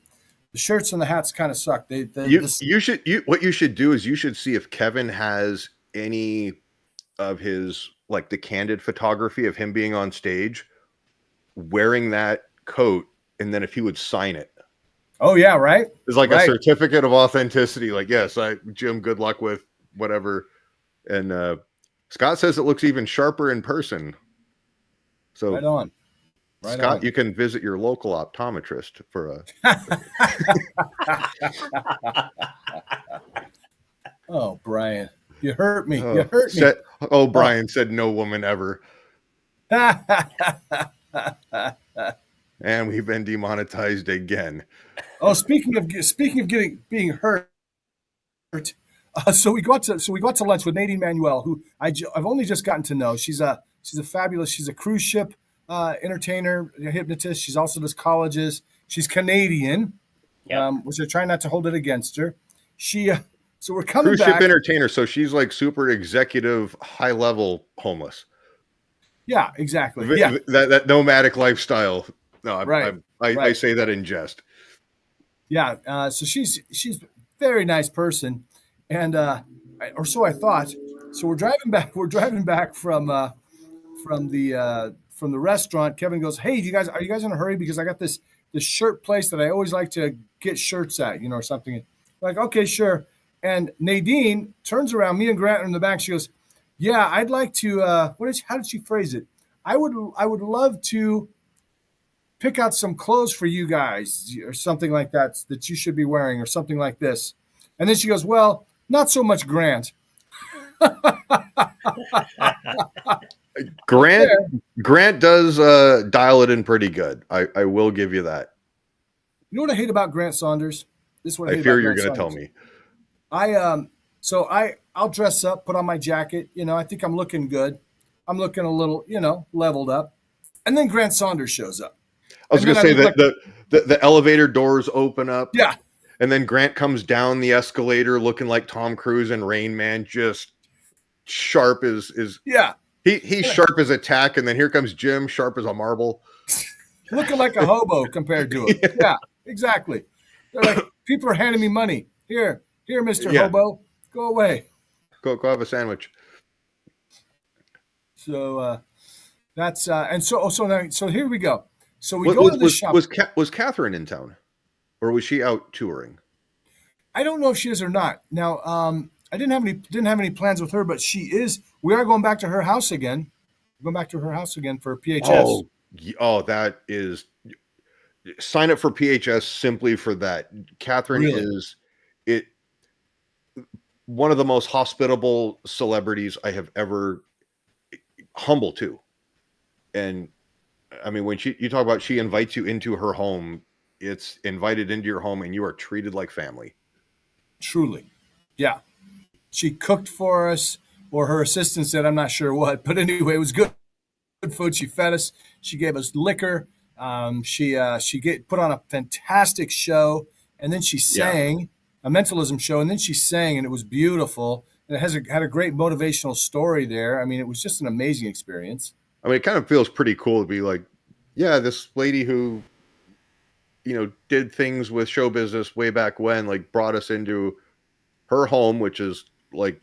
shirts and the hats kind of suck. What you should do is you should see if Kevin has any of his, like, the candid photography of him being on stage wearing that coat, and then if he would sign it. Oh yeah, right. It's like a certificate of authenticity. Like, yes, Jim, good luck with whatever. And Scott says it looks even sharper in person. So right on. Scott, you can visit your local optometrist for Oh, Brian, you hurt me. You hurt me. Brian said no woman ever. And we've been demonetized again. Oh, speaking of being hurt. So we got to lunch with Nadine Manuel, who I've only just gotten to know. She's a fabulous. She's a cruise ship entertainer, hypnotist. She's also does colleges. She's Canadian, which I try not to hold it against her. She So we're coming Cruise back. ship entertainer. So she's like super executive, high level homeless. Yeah, exactly. Yeah, That nomadic lifestyle. No, right. I say that in jest. Yeah. So she's a very nice person, and or so I thought. So we're driving back. We're driving back from the restaurant. Kevin goes, "Hey, are you guys in a hurry? Because I got this shirt place that I always like to get shirts at, or something." Like, okay, sure. And Nadine turns around. Me and Grant are in the back. She goes, "Yeah, I'd like to. How did she phrase it? I would love to pick out some clothes for you guys or something like that you should be wearing or something like this." And then she goes, "Well, not so much Grant." Grant does dial it in pretty good. I will give you that. You know what I hate about Grant Saunders? This is what I hate fear about you're Grant going to Saunders. tell me. I'll dress up, put on my jacket. I think I'm looking good. I'm looking a little, leveled up. And then Grant Saunders shows up. I was going to say that the elevator doors open up. Yeah. And then Grant comes down the escalator looking like Tom Cruise and Rain Man, just sharp as yeah. He's sharp as a tack, and then here comes Jim, sharp as a marble. Looking like a hobo compared to him. Yeah, exactly. They're like, people are handing me money. Here, Mr. Hobo, go away. Go have a sandwich. So that's so here we go. So we go to the shop. Was Catherine in town, or was she out touring? I don't know if she is or not. Now, I didn't have any plans with her, but she is. We are going back to her house again. We're going back to her house again for PHS. Oh, that is. Sign up for PHS simply for that. Catherine is one of the most hospitable celebrities I have ever. Humble too, and I mean when you talk about she invites you into her home, it's invited into your home, and you are treated like family. Truly, yeah. She cooked for us, or her assistant said, I'm not sure what, but anyway, it was good food. She fed us. She gave us liquor. She put on a fantastic show, and then she sang a mentalism show, and then she sang, and it was beautiful. And it had a great motivational story there. I mean, it was just an amazing experience. I mean, it kind of feels pretty cool to be like, yeah, this lady who, did things with show business way back when, like brought us into her home, which is like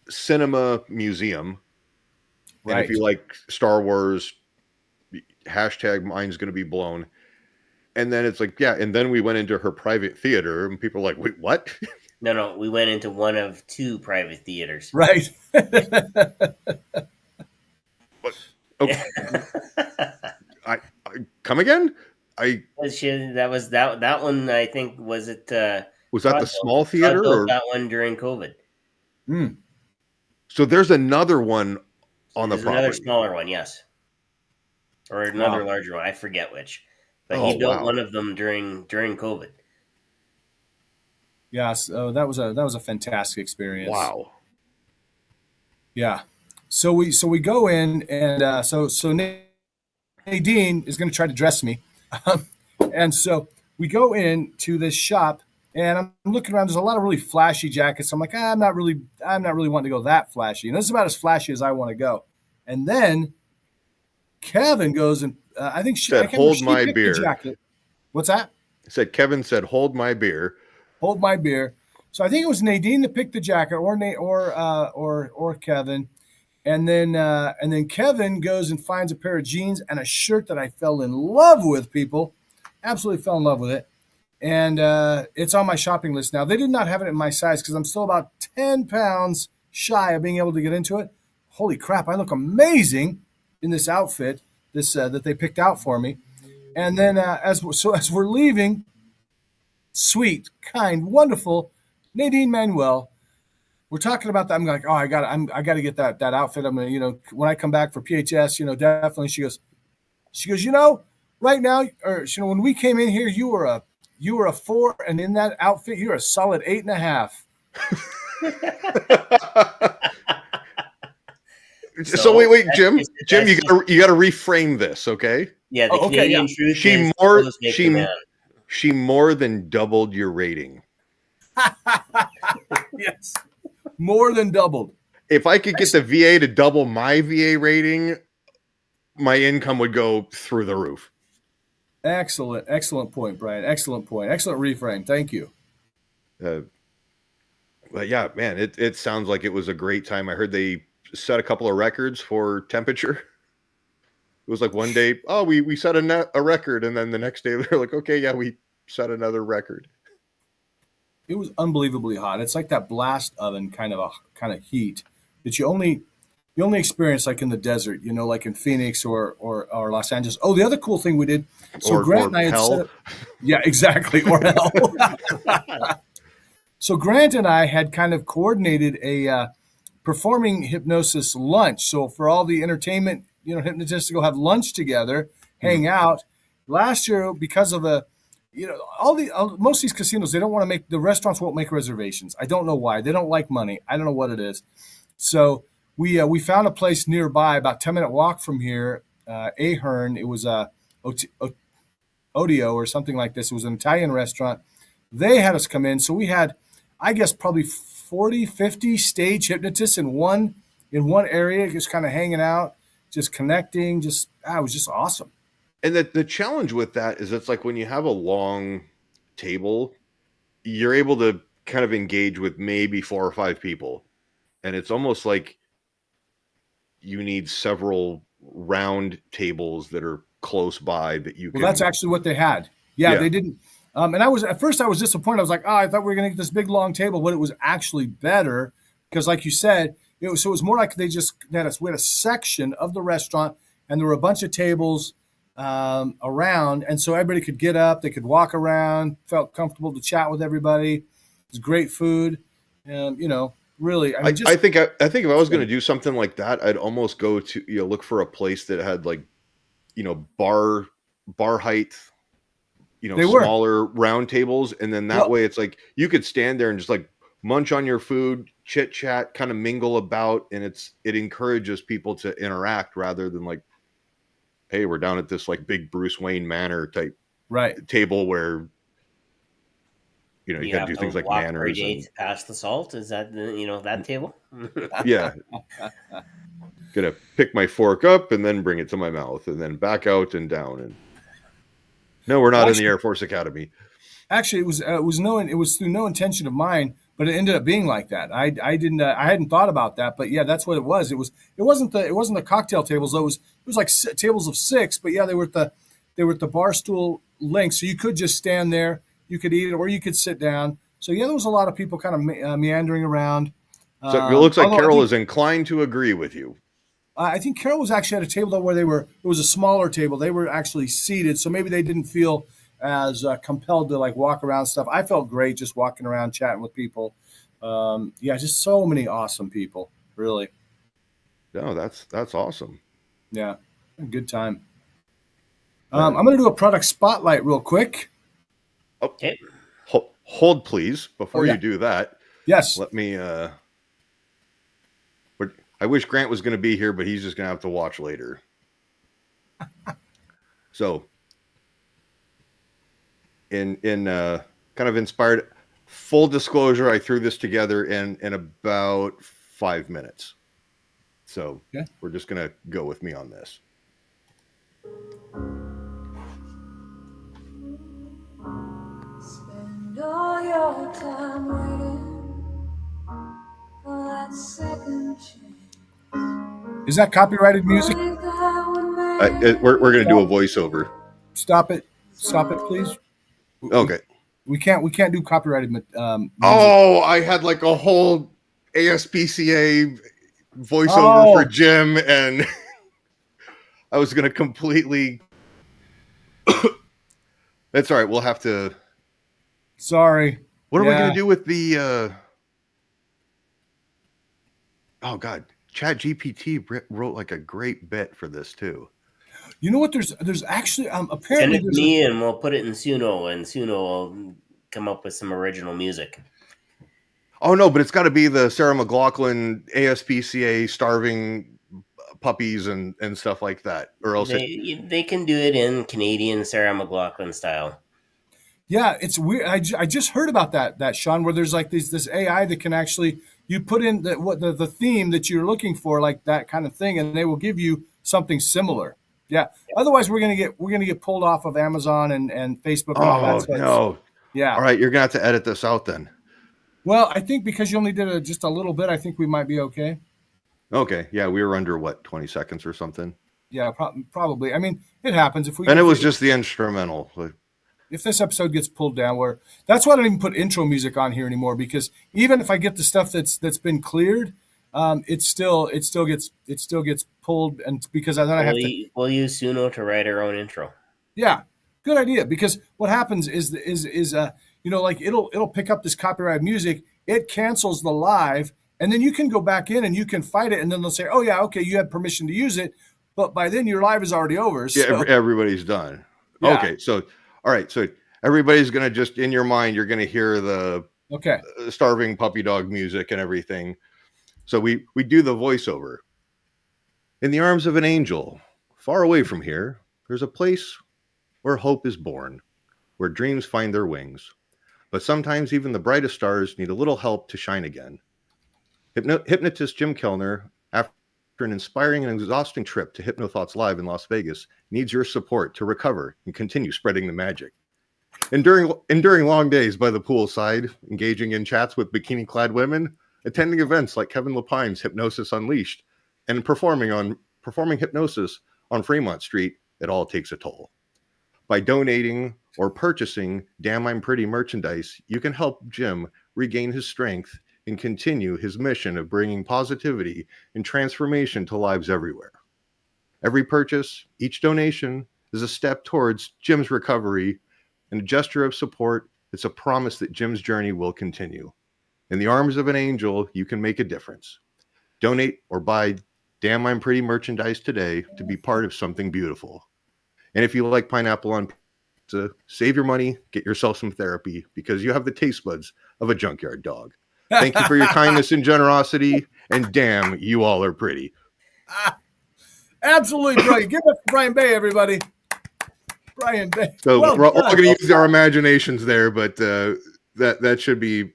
cinema museum. Right. And if you like Star Wars, hashtag mine's going to be blown. And then it's like, and then we went into her private theater, and people are like, wait, what? No, we went into one of two private theaters. Right. Okay. I come again? That one, I think, was it? Was that the small theater? Or that one during COVID? So there's another one on the property. Another smaller one, yes, or another larger one. I forget which, but he built one of them during COVID. Yes, that was a fantastic experience. Wow. Yeah. So we go in, and so Nadine is going to try to dress me, and so we go in to this shop, and I'm looking around. There's a lot of really flashy jackets. I'm like, I'm not really wanting to go that flashy, and this is about as flashy as I want to go. And then Kevin goes, and I think she said, "Hold my beer." Jacket. What's that? Kevin said, "Hold my beer." Hold my beer. So I think it was Nadine that picked the jacket, or Kevin, and then Kevin goes and finds a pair of jeans and a shirt that I fell in love with. People, absolutely fell in love with it, and it's on my shopping list now. They did not have it in my size because I'm still about 10 pounds shy of being able to get into it. Holy crap! I look amazing in this outfit, that they picked out for me. And then as we're leaving, sweet, kind, wonderful Nadine Manuel, we're talking about that. I'm like, I got to get that outfit. I'm gonna, when I come back for PHS, definitely. She goes, right now, or when we came in here, you were a 4, and in that outfit, you're a solid 8.5. So wait, Jim, you got to reframe this, okay? Yeah, the Canadian truth. She more than doubled your rating. Yes, more than doubled. If I could get the VA to double my VA rating, my income would go through the roof. Excellent point, Brian. Excellent point. Excellent reframe. Thank you. But yeah, man, it sounds like it was a great time. I heard they set a couple of records for temperature. It was like one day, oh, we set a record, and then the next day they're like, okay, yeah, we set another record. It was unbelievably hot. It's like that blast oven kind of heat that you only experience like in the desert, like in Phoenix or Los Angeles. Oh, the other cool thing we did. So Grant and I had set up, yeah, exactly, or hell. So Grant and I had kind of coordinated a performing hypnosis lunch. So for all the entertainment, hypnotists to go have lunch together, hang out. Last year, because of most of these casinos, they don't want to make, the restaurants won't make reservations. I don't know why. They don't like money. I don't know what it is. So we found a place nearby, about 10-minute walk from here, Ahern. It was Odio or something like this. It was an Italian restaurant. They had us come in. So we had, I guess, probably 40, 50 stage hypnotists in one area, just kind of hanging out, just connecting. It was just awesome. And the challenge with that is it's like when you have a long table, you're able to kind of engage with maybe 4 or 5 people. And it's almost like you need several round tables that are close by that you can. Well, that's actually what they had. Yeah. They didn't. And at first I was disappointed. I was like, oh, I thought we were going to get this big long table, but it was actually better because, like you said, it was more like we had a section of the restaurant and there were a bunch of tables around, and so everybody could get up, they could walk around, felt comfortable to chat with everybody. It was great food, and really, I think if I was going to do something like that, I'd almost go to look for a place that had like bar height, smaller round tables, and then that way it's like you could stand there and just like munch on your food, chit chat, kind of mingle about, and it encourages people to interact rather than like, hey, we're down at this like big Bruce Wayne Manor type table where you got to do things like manners. And pass the salt. Is that that table? Yeah. Gonna pick my fork up and then bring it to my mouth and then back out and down. And no, we're not in the Air Force Academy. Actually, it was through no intention of mine, but it ended up being like that. I hadn't thought about that, but yeah, that's what it was. It wasn't the cocktail tables. It was like tables of 6, but yeah, they were at the bar stool length, so you could just stand there, you could eat it, or you could sit down. So yeah, there was a lot of people kind of meandering around. So it looks like Carol is inclined to agree with you. I think Carol was actually at a table though where it was a smaller table. They were actually seated, so maybe they didn't feel as compelled to like walk around stuff. I felt great just walking around chatting with people. Just so many awesome people, really. No, that's awesome. Yeah, good time. I'm going to do a product spotlight real quick. Okay. Hold please before you do that. Yes. Let me. I wish Grant was going to be here, but he's just going to have to watch later. So. In kind of inspired, full disclosure, I threw this together in about 5 minutes. So we're just going to go with me on this. Spend all your time waiting for that second chance. Is that copyrighted music? We're going to do a voiceover. Stop it, please. Okay. We can't do copyrighted music. Oh, I had like a whole ASPCA voiceover for Jim, and I was going to completely. That's all right. We'll have to. Sorry. What are we going to do with the? Oh God, ChatGPT wrote like a great bit for this too. You know what? There's actually apparently send it to me and we'll put it in Suno, and Suno will come up with some original music. Oh no, but it's got to be the Sarah McLachlan ASPCA starving puppies and stuff like that, or else they can do it in Canadian Sarah McLachlan style. Yeah, it's weird. I just heard about that Sean, where there's like this AI that can actually you put in the theme that you're looking for, like that kind of thing, and they will give you something similar. Yeah. Otherwise, we're gonna get pulled off of Amazon and Facebook and all that. Oh So it's no! yeah. All right, you're gonna have to edit this out then. Well, I think because you only did just a little bit, I think we might be okay. Okay, yeah, we were under what 20 seconds or something, Yeah, probably. I mean, it happens if we and it if was we just the instrumental. Like, if this episode gets pulled down, where that's why I don't even put intro music on here anymore, because even if I get the stuff that's been cleared, it still gets pulled, and because then I have to. We'll use Suno to write our own intro. Yeah, good idea. Because what happens like it'll pick up this copyrighted music, it cancels the live, and then you can go back in and you can fight it, and then they'll say, oh yeah, okay, you had permission to use it, but by then your live is already over. yeah, So everybody's done. yeah, Okay, so all right, so everybody's gonna just in your mind, you're gonna hear the okay, starving puppy dog music and everything. So we do the voiceover. In the arms of an angel, far away from here, there's a place where hope is born, where dreams find their wings. But sometimes even the brightest stars need a little help to shine again. Hypnotist Jim Kellner, after an inspiring and exhausting trip to HypnoThoughts Live in Las Vegas, needs your support to recover and continue spreading the magic. Enduring long days by the poolside, engaging in chats with bikini-clad women, attending events like Kevin Lepine's Hypnosis Unleashed, and performing hypnosis on Fremont Street, it all takes a toll. By donating or purchasing Damn I'm Pretty merchandise, you can help Jim regain his strength and continue his mission of bringing positivity and transformation to lives everywhere. Every purchase, each donation, is a step towards Jim's recovery and a gesture of support. It's a promise that Jim's journey will continue. In the arms of an angel, you can make a difference. Donate or buy Damn I'm Pretty merchandise today to be part of something beautiful. And if you like pineapple on pizza, save your money, get yourself some therapy, because you have the taste buds of a junkyard dog. Thank you for your kindness and generosity, and damn, you all are pretty. absolutely brilliant. Give it up for Brian Bay, everybody. Brian Bay. So Well we're all done. going to use our imaginations there, but that should be.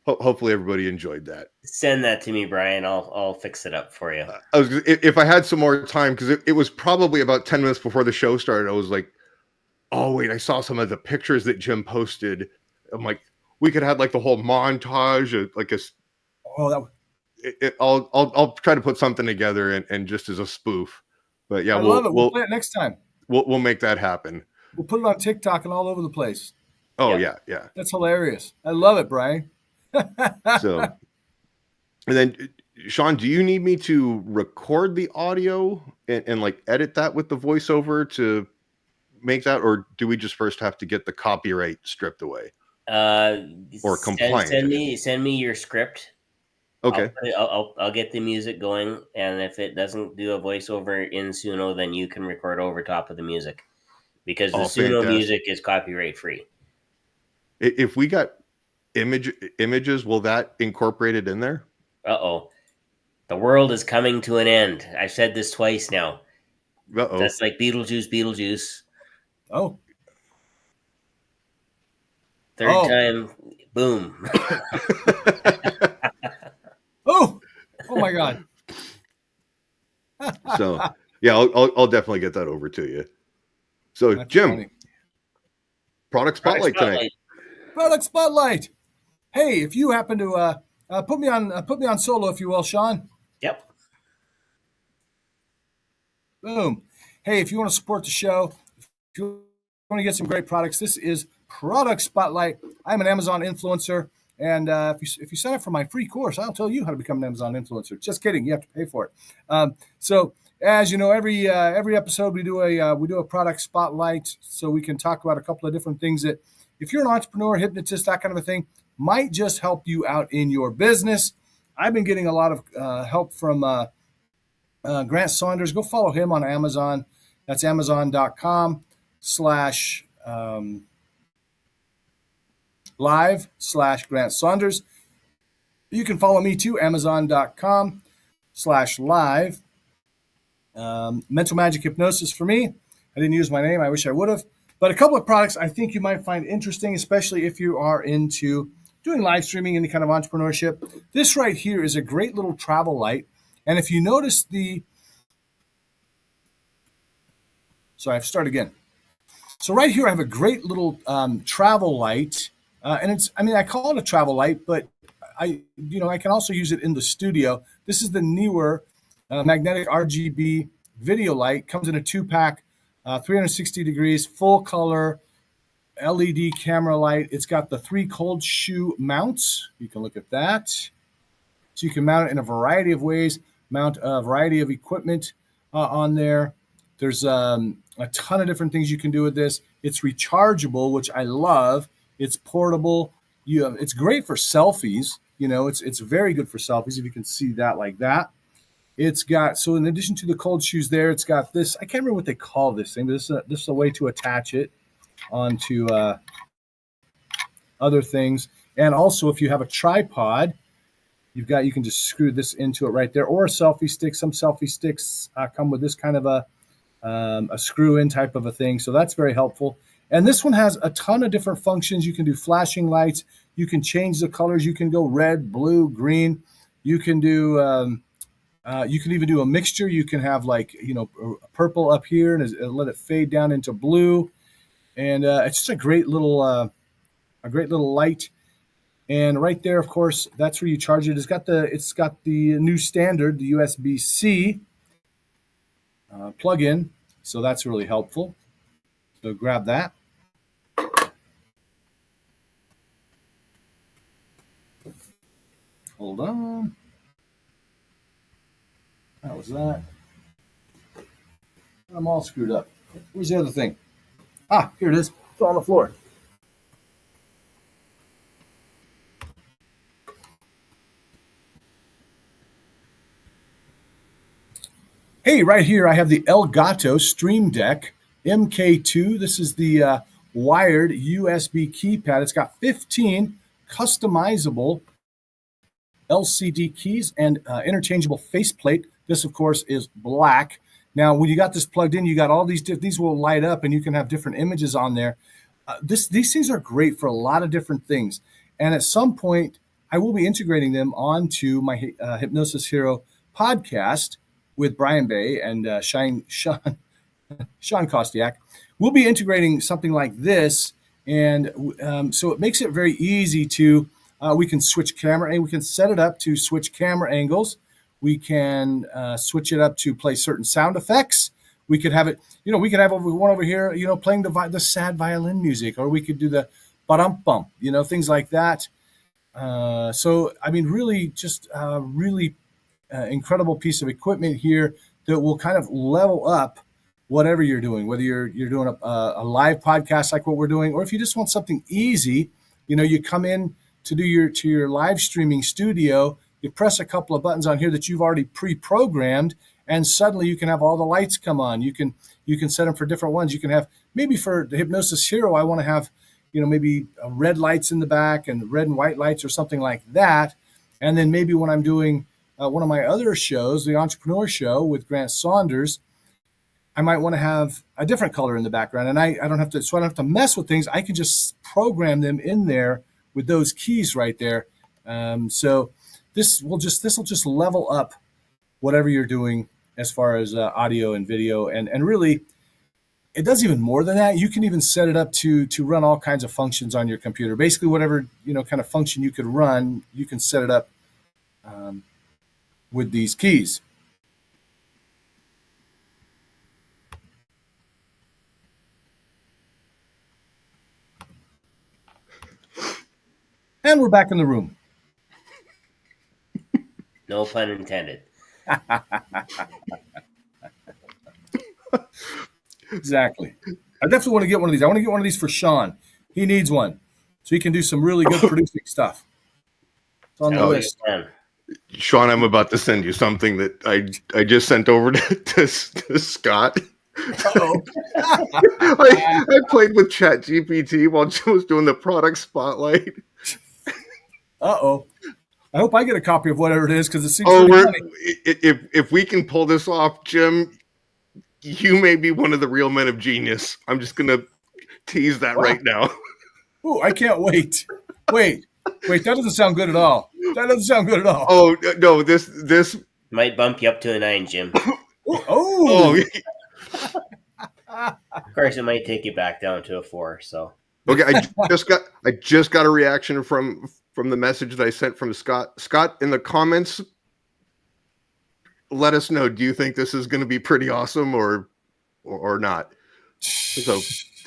Hopefully, everybody enjoyed that. Send that to me, Brian. I'll fix it up for you. If I had some more time, because it was probably about 10 minutes before the show started, I was like, oh wait, I saw some of the pictures that Jim posted. I'm like, we could have like the whole montage, like a. Oh, I'll try to put something together and just as a spoof. But yeah, I love it. We'll play it next time. We'll make that happen. We'll put it on TikTok and all over the place. Oh Yeah. yeah. That's hilarious. I love it, Brian. So, and then Shawn, do you need me to record the audio and like edit that with the voiceover to make that, or do we just first have to get the copyright stripped away? Or compliant? Send me your script. Okay. I'll get the music going, and if it doesn't do a voiceover in Suno, then you can record over top of the music, because the Suno music is copyright free. If we got images, will that incorporate it in there? Uh-oh. The world is coming to an end. I've said this twice now. Uh-oh. That's like Beetlejuice. Oh. Third time, boom. Oh my God. So yeah, I'll definitely get that over to you. So That's Jim, funny. product spotlight tonight. Product spotlight. Hey, if you happen to put me on solo, if you will, Sean. Yep. Boom. Hey, if you want to support the show, if you want to get some great products, this is Product Spotlight. I'm an Amazon influencer, and if you sign up for my free course, I'll tell you how to become an Amazon influencer. Just kidding, you have to pay for it. So, as you know, every episode we do a product spotlight, so we can talk about a couple of different things that, if you're an entrepreneur, hypnotist, that kind of a thing, might just help you out in your business. I've been getting a lot of help from Grant Saunders. Go follow him on Amazon. That's amazon.com/live/Grant Saunders. You can follow me too, amazon.com/live. Mental Magic Hypnosis for me. I didn't use my name. I wish I would have. But a couple of products I think you might find interesting, especially if you are into doing live streaming, any kind of entrepreneurship. This right here is a great little travel light. And if you notice so I have to start again. So right here, I have a great little travel light. And I call it a travel light, but I can also use it in the studio. This is the Neewer magnetic RGB video light. Comes in a 2-pack, 360 degrees, full color LED camera light. It's got the 3 cold shoe mounts. You can look at that. So you can mount it in a variety of ways, mount a variety of equipment on there. There's a ton of different things you can do with this. It's rechargeable, which I love. It's portable. It's great for selfies. It's very good for selfies if you can see that like that. It's got, so in addition to the cold shoes there, it's got this, I can't remember what they call this thing, but this is a way to attach it onto other things. And also if you have a tripod, you can just screw this into it right there, or a selfie stick. Some selfie sticks come with this kind of a screw-in type of a thing. So that's very helpful. And this one has a ton of different functions. You can do flashing lights. You can change the colors. You can go red, blue, green. You can do, you can even do a mixture. You can have purple up here and let it fade down into blue. And it's just a great little light. And right there, of course, that's where you charge it. It's got the new standard, the USB-C plug-in. So that's really helpful. So grab that. Hold on. How was that? I'm all screwed up. Where's the other thing? Here it is. It's on the floor. Hey, right here I have the Elgato Stream Deck MK2. This is the wired USB keypad. It's got 15 customizable LCD keys and interchangeable faceplate. This, of course, is black. Now, when you got this plugged in, you got all these will light up, and you can have different images on there. These things are great for a lot of different things. And at some point, I will be integrating them onto my Hypnosis Hero podcast with Brian Bay and Shawn Kostiuk. We'll be integrating something like this, and so it makes it very easy to. We can switch camera, and we can set it up to switch camera angles. We can switch it up to play certain sound effects. We could have it, we could have one over here, playing the sad violin music, or we could do the ba-dum-bum, things like that. So, really just really incredible piece of equipment here that will kind of level up whatever you're doing, whether you're doing a live podcast like what we're doing, or if you just want something easy, you come in to do your live streaming studio, you press a couple of buttons on here that you've already pre-programmed, and suddenly you can have all the lights come on. You can set them for different ones. You can have, maybe for the Hypnosis Hero, I want to have, maybe red lights in the back and red and white lights or something like that. And then maybe when I'm doing one of my other shows, the Entrepreneur Show with Grant Saunders, I might want to have a different color in the background, and I don't have to mess with things. I can just program them in there with those keys right there. So this will just level up whatever you're doing as far as audio and video, and really it does even more than that. You can even set it up to run all kinds of functions on your computer. Basically, whatever kind of function you could run, you can set it up with these keys. And we're back in the room. No pun intended. Exactly. I definitely want to get one of these. I want to get one of these for Shawn. He needs one, so he can do some really good producing stuff. It's on the list. Shawn, I'm about to send you something that I just sent over to Scott. Uh-oh. I played with ChatGPT while Jim was doing the product spotlight. Uh-oh. I hope I get a copy of whatever it is, because it seems really funny. If we can pull this off, Jim, you may be one of the real men of genius. I'm just gonna tease that Wow. right now. Ooh, I can't wait. Wait, that doesn't sound good at all. That doesn't sound good at all. Oh no, this Might bump you up to a 9, Jim. oh Of course, it might take you back down to a 4. So okay. I just got a reaction from the message that I sent from Scott. Scott, in the comments, let us know. Do you think this is going to be pretty awesome or not? So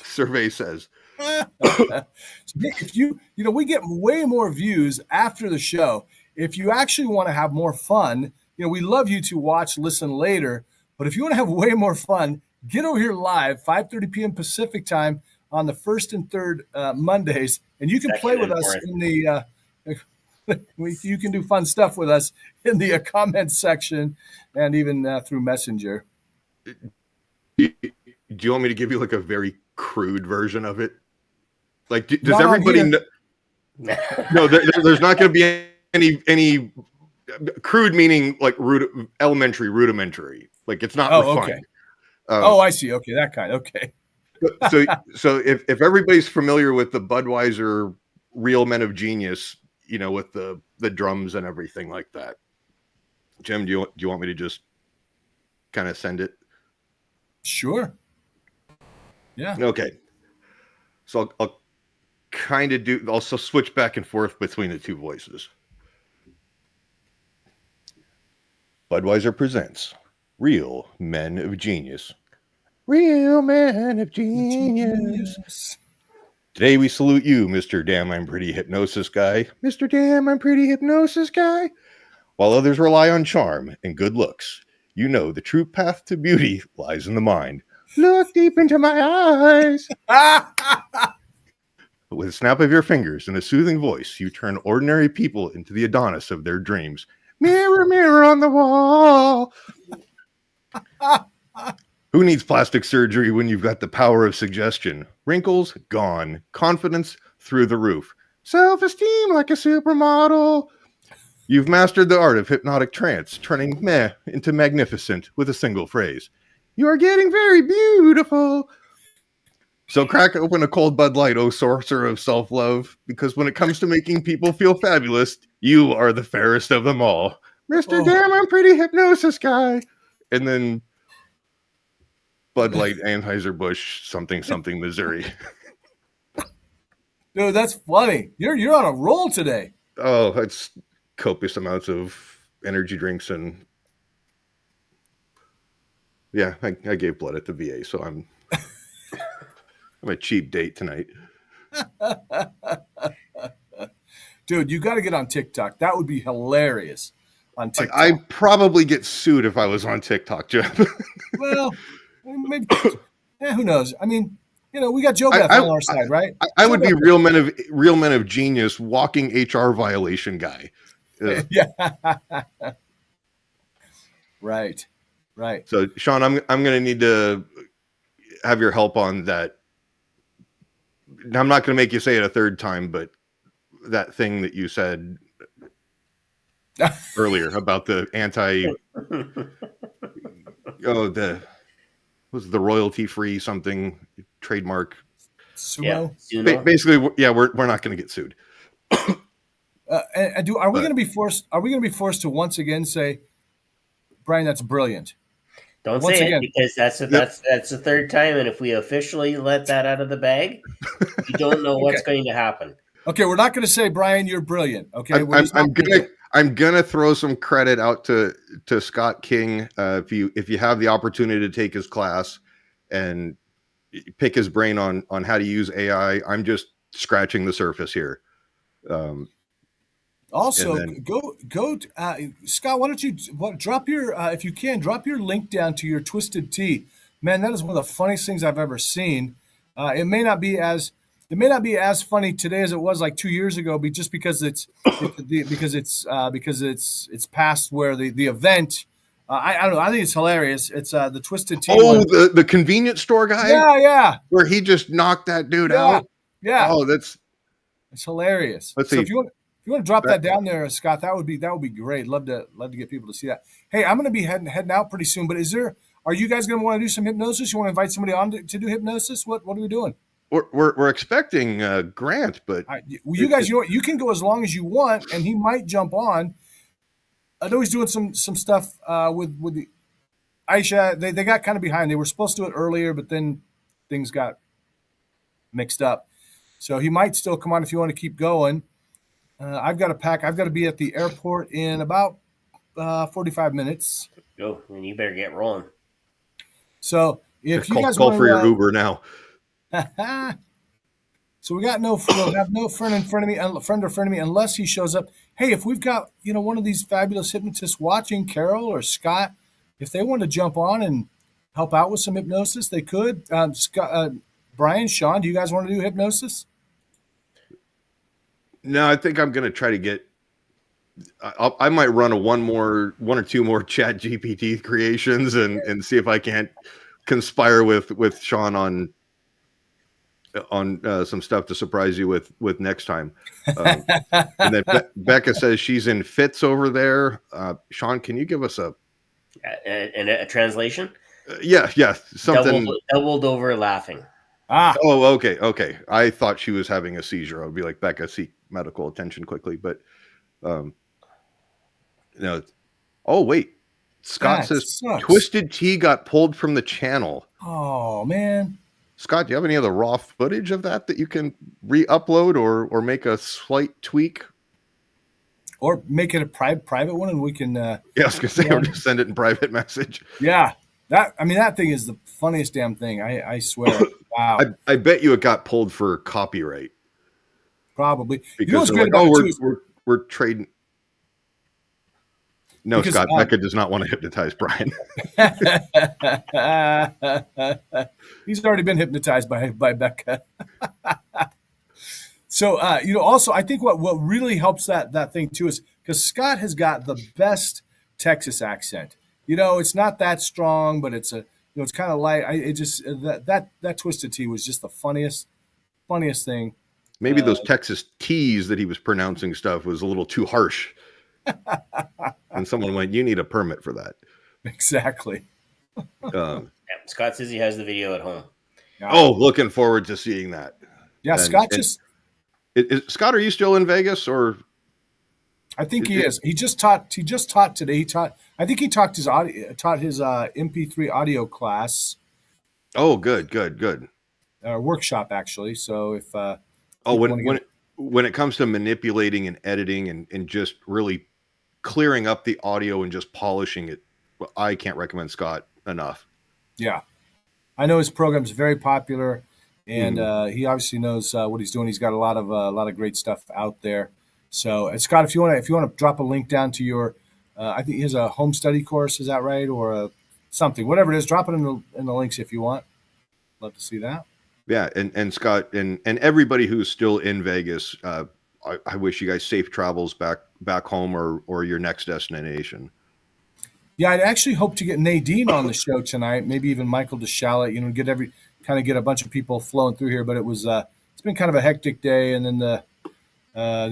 survey says. If we get way more views after the show. If you actually want to have more fun, we love you to watch, listen later. But if you want to have way more fun, get over here live, 5:30 p.m. Pacific time on the first and third Mondays, and you can play with us in the. You can do fun stuff with us in the comments section and even through Messenger. Do you want me to give you like a very crude version of it? Like, does Not everybody know? No, there's not going to be any crude, meaning like rudimentary. Like it's not refined. Okay. I see. Okay, that kind. Okay. So if everybody's familiar with the Budweiser Real Men of Genius, with the drums and everything like that, Jim, do you want me to just kind of send it? Sure. Yeah. Okay. So I'll kind of also switch back and forth between the two voices. Budweiser presents Real Men of Genius. Real Men of Genius. Today we salute you, Mr. Damn I'm Pretty Hypnosis Guy. Mr. Damn I'm Pretty Hypnosis Guy. While others rely on charm and good looks, you know the true path to beauty lies in the mind. Look deep into my eyes. With a snap of your fingers and a soothing voice, you turn ordinary people into the Adonis of their dreams. Mirror, mirror on the wall. Who needs plastic surgery when you've got the power of suggestion? Wrinkles gone. Confidence through the roof. Self-esteem like a supermodel. You've mastered the art of hypnotic trance, turning meh into magnificent with a single phrase. You are getting very beautiful. So crack open a cold Bud Light, oh sorcerer of self-love, because when it comes to making people feel fabulous, you are the fairest of them all. Mr. Damn I'm Pretty Hypnosis Guy. And then Bud Light, Anheuser-Busch, something, Missouri. Dude, that's funny. You're on a roll today. Oh, it's copious amounts of energy drinks and yeah, I gave blood at the VA, so I'm a cheap date tonight. Dude, you got to get on TikTok. That would be hilarious on TikTok. I'd probably get sued if I was on TikTok, Jeff. Well, maybe. Who knows? I mean, we got Joe Beth on our side, right? I would be real men of genius, walking HR violation guy. Yeah. Right. So, Shawn, I'm going to need to have your help on that. I'm not going to make you say it a third time, but that thing that you said earlier about the the royalty-free something trademark Sumo. Yeah, basically, yeah, we're not going to get sued. Are we going to be forced? Are we going to be forced to once again say, Brian, that's brilliant? Don't Once say again. it because that's the third time, and if we officially let that out of the bag, you don't know what's going to happen. Okay, we're not going to say, Brian, you're brilliant. Okay, I'm gonna throw some credit out to Scott King. If you have the opportunity to take his class and pick his brain on how to use AI, I'm just scratching the surface here. Also, go, Scott. Why don't you drop your, if you can, drop your link down to your Twisted Tea. Man, that is one of the funniest things I've ever seen. It may not be as funny today as it was like 2 years ago, just because it's past where the event. I don't know. I think it's hilarious. It's the Twisted Tea. Oh, the convenience store guy. Yeah. Where he just knocked that dude out. Yeah. Oh, it's hilarious. Let's see. So if you want to drop that down there, Scott, that would be great. Love to get people to see that. Hey, I'm going to be heading out pretty soon. But are you guys going to want to do some hypnosis? You want to invite somebody on to do hypnosis? What are we doing? we're expecting Grant, but you guys, you know what? You can go as long as you want, and he might jump on. I know he's doing some stuff with the Aisha. They got kind of behind. They were supposed to do it earlier, but then things got mixed up. So he might still come on if you want to keep going. I've got to pack. I've got to be at the airport in about 45 minutes. Go, and you better get rolling. So if you guys call want for your Uber now. So we'll have no friend in front of me, friend or friend of me, unless he shows up. Hey, if we've got one of these fabulous hypnotists watching, Carol or Scott, if they want to jump on and help out with some hypnosis, they could. Scott, Brian, Shawn, do you guys want to do hypnosis? No, I think I'm going to try to get. I might run one or two more Chat GPT creations and see if I can't conspire with Shawn on some stuff to surprise you with next time. And then Becca says she's in fits over there. Shawn, can you give us a translation? Yeah, something doubled over laughing. Oh, okay. I thought she was having a seizure. I would be like, Becca, seek medical attention quickly. But oh wait, Scott says sucks. Twisted Tea got pulled from the channel. Oh man. Scott, do you have any other raw footage of that you can re-upload or make a slight tweak? Or make it a private one, and we can. Yeah, I was gonna say, or just send it in private message. Yeah, that thing is the funniest damn thing. I swear. Wow. I bet you it got pulled for copyright. Probably because they're like, we're trading. No, because, Scott, Becca does not want to hypnotize Brian. He's already been hypnotized by Becca. So, also, I think what really helps that thing too is because Scott has got the best Texas accent. It's not that strong, but it's it's kind of light. It just that Twisted Tea was just the funniest thing. Maybe those Texas T's that he was pronouncing stuff was a little too harsh. And someone went, you need a permit for that. Exactly. Scott says he has the video at home. Oh, looking forward to seeing that. Yeah, Scott Scott, are you still in Vegas or? I think he is. He just taught today. I think he taught his MP3 audio class. Oh, good. Workshop actually. So if when it comes to manipulating and editing and just really clearing up the audio and just polishing it, I can't recommend Scott enough. Yeah, I know his program is very popular, and he obviously knows what he's doing. He's got a lot of great stuff out there. So, Scott, if you want to drop a link down to your, I think he has a home study course. Is that right, or something? Whatever it is, drop it in the links if you want. Love to see that. Yeah, and Scott and everybody who's still in Vegas, I wish you guys safe travels back home or your next destination. Yeah, I'd actually hope to get Nadine on the show tonight, maybe even Michael DeShalit, get a bunch of people flowing through here. But it was it's been kind of a hectic day, and then the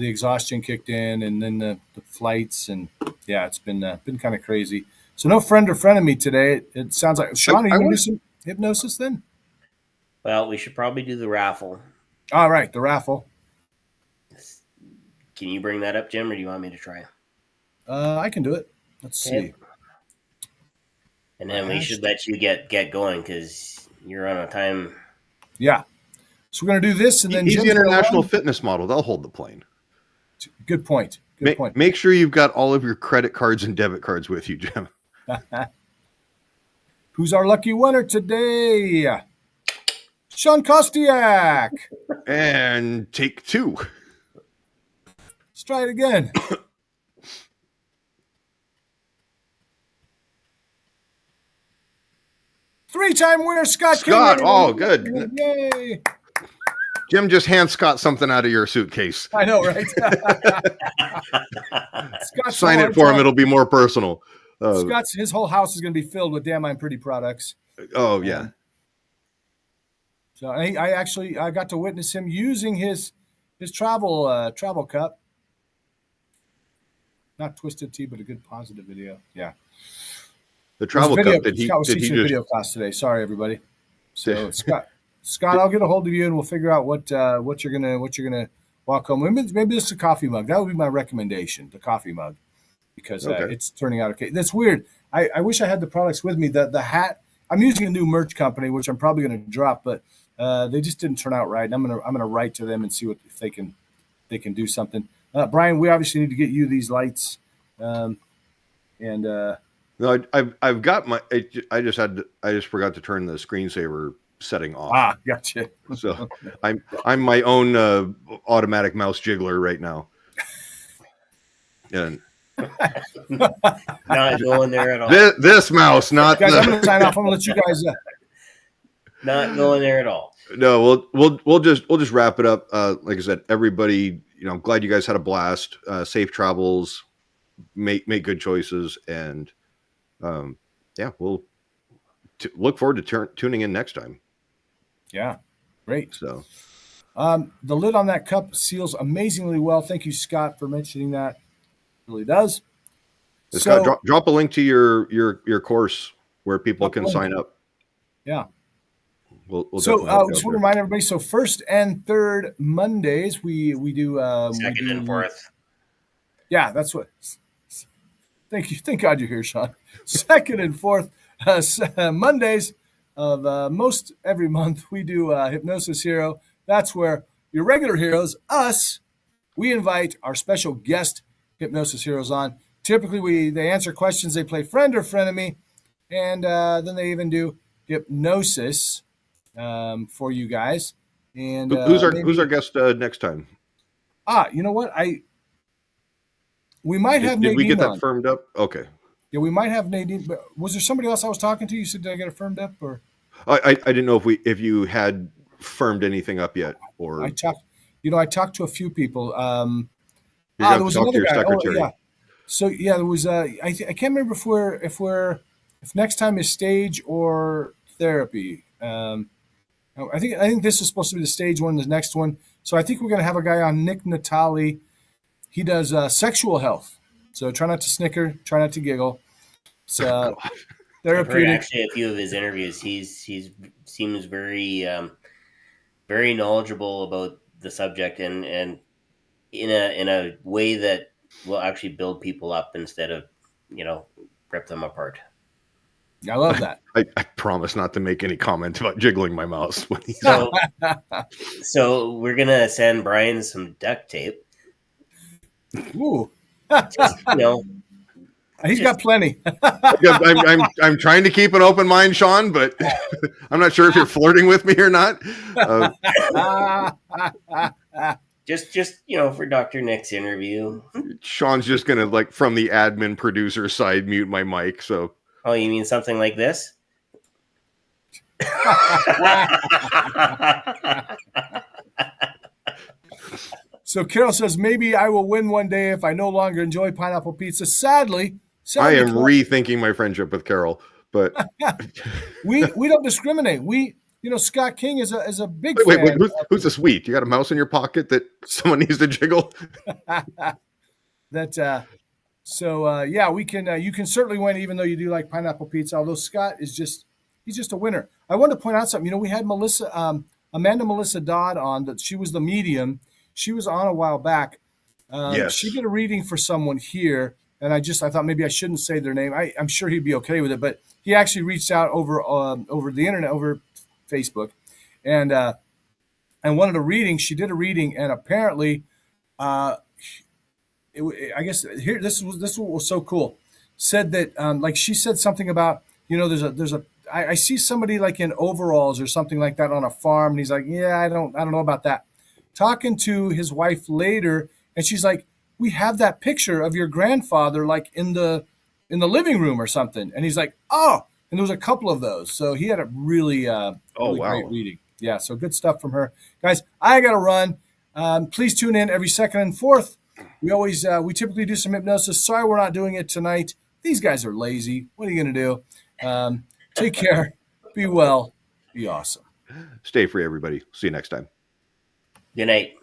exhaustion kicked in, and then the flights, and yeah, it's been kind of crazy. So no friend or friend of me today. It sounds like Shawn, are you going to do some hypnosis then? Well, we should probably do the raffle. All right, the raffle. Can you bring that up, Jim, or do you want me to try? I can do it. Let's see. And then we should let you get going because you're on a time. Yeah. So we're going to do this, and then he's the international fitness model. They'll hold the plane. Good point. Make sure you've got all of your credit cards and debit cards with you, Jim. Who's our lucky winner today? Shawn Kostiuk. And take two. Let's try it again. Three-time winner, Scott. Oh, good. Yay. Jim, just hand Scott something out of your suitcase. I know, right? Sign it for him. It'll be more personal. His whole house is going to be filled with Damn I'm Pretty products. Oh, yeah. So I got to witness him using his travel cup. Not Twisted Tea, but a good positive video. Yeah. The travel cup Scott was teaching a video class today. Sorry, everybody. So Scott, Scott, I'll get a hold of you and we'll figure out what you're gonna walk home. Maybe this is a coffee mug. That would be my recommendation, the coffee mug, because it's turning out okay. That's weird. I wish I had the products with me. The hat. I'm using a new merch company, which I'm probably going to drop, but they just didn't turn out right. And I'm gonna write to them and see if they can do something. Brian, we obviously need to get you these lights. No, I've got my. I just forgot to turn the screensaver setting off. Ah, gotcha. So I'm my own automatic mouse jiggler right now. And not going there at all. This mouse, not guys. I'm going to sign off. I'm going to let you guys. Not going there at all. No, we'll just wrap it up. Like I said, everybody, I'm glad you guys had a blast. Safe travels. Make good choices, and we'll look forward to tuning in next time. Yeah, great. So, the lid on that cup seals amazingly well. Thank you, Scott, for mentioning that. It really does. Scott, drop a link to your course where people can sign up. Yeah. We'll just want to remind everybody. So first and third Mondays we do second and fourth. Yeah, that's what. Thank you. Thank God you're here, Shawn. Second and fourth Mondays of most every month, we do Hypnosis Hero. That's where your regular heroes, us, we invite our special guest Hypnosis Heroes on. Typically, they answer questions. They play friend or frenemy, and then they even do hypnosis for you guys. And who's our guest next time? You know what? We might have Nadine. Did we get that on. firmed up? Okay. Yeah, we might have Nadine. But was there somebody else I was talking to? You said, did I get it firmed up? Or I didn't know if you had firmed anything up yet. Or I talked to a few people. there was another guy. secretary. Oh, yeah. So yeah, there was. I can't remember if next time is stage or therapy. I think this is supposed to be the stage one. The next one. So I think we're going to have a guy on, Nick Natali. He does sexual health. So try not to snicker, try not to giggle. It's therapeutic. I've heard actually a few of his interviews. He seems very very knowledgeable about the subject and in a way that will actually build people up instead of rip them apart. I love that. I promise not to make any comment about jiggling my mouse. So we're gonna send Brian some duct tape. Ooh. He's got plenty. I'm trying to keep an open mind, Shawn, but I'm not sure if you're flirting with me or not. Just for Dr. Nick's interview. Shawn's just gonna from the admin producer side mute my mic. So. Oh, you mean something like this? So Carol says, maybe I will win one day if I no longer enjoy pineapple pizza. Sadly I am rethinking my friendship with Carol, but we don't discriminate. Scott King is a big fan. Wait, who's the sweet? You got a mouse in your pocket that someone needs to jiggle? We can. You can certainly win, even though you do like pineapple pizza. Although Scott he's just a winner. I wanted to point out something. We had Amanda Melissa Dodd on. That she was the medium. She was on a while back. Yes. She did a reading for someone here, and I thought maybe I shouldn't say their name. I'm sure he'd be okay with it, but he actually reached out over the internet, over Facebook, and wanted a reading. She did a reading, and apparently, I guess here this was so cool. Said that she said something about I see somebody in overalls or something like that on a farm, and he's like, yeah, I don't know about that. Talking to his wife later, and she's like, we have that picture of your grandfather in the living room or something, and he's like, oh, and there was a couple of those. So he had a really great reading. Yeah, so good stuff from her, guys. I gotta run. Please tune in every second and fourth. We typically do some hypnosis. Sorry we're not doing it tonight. These guys are lazy. What are you gonna do? Take care. Be well. Be awesome. Stay free, everybody. See you next time. Good night.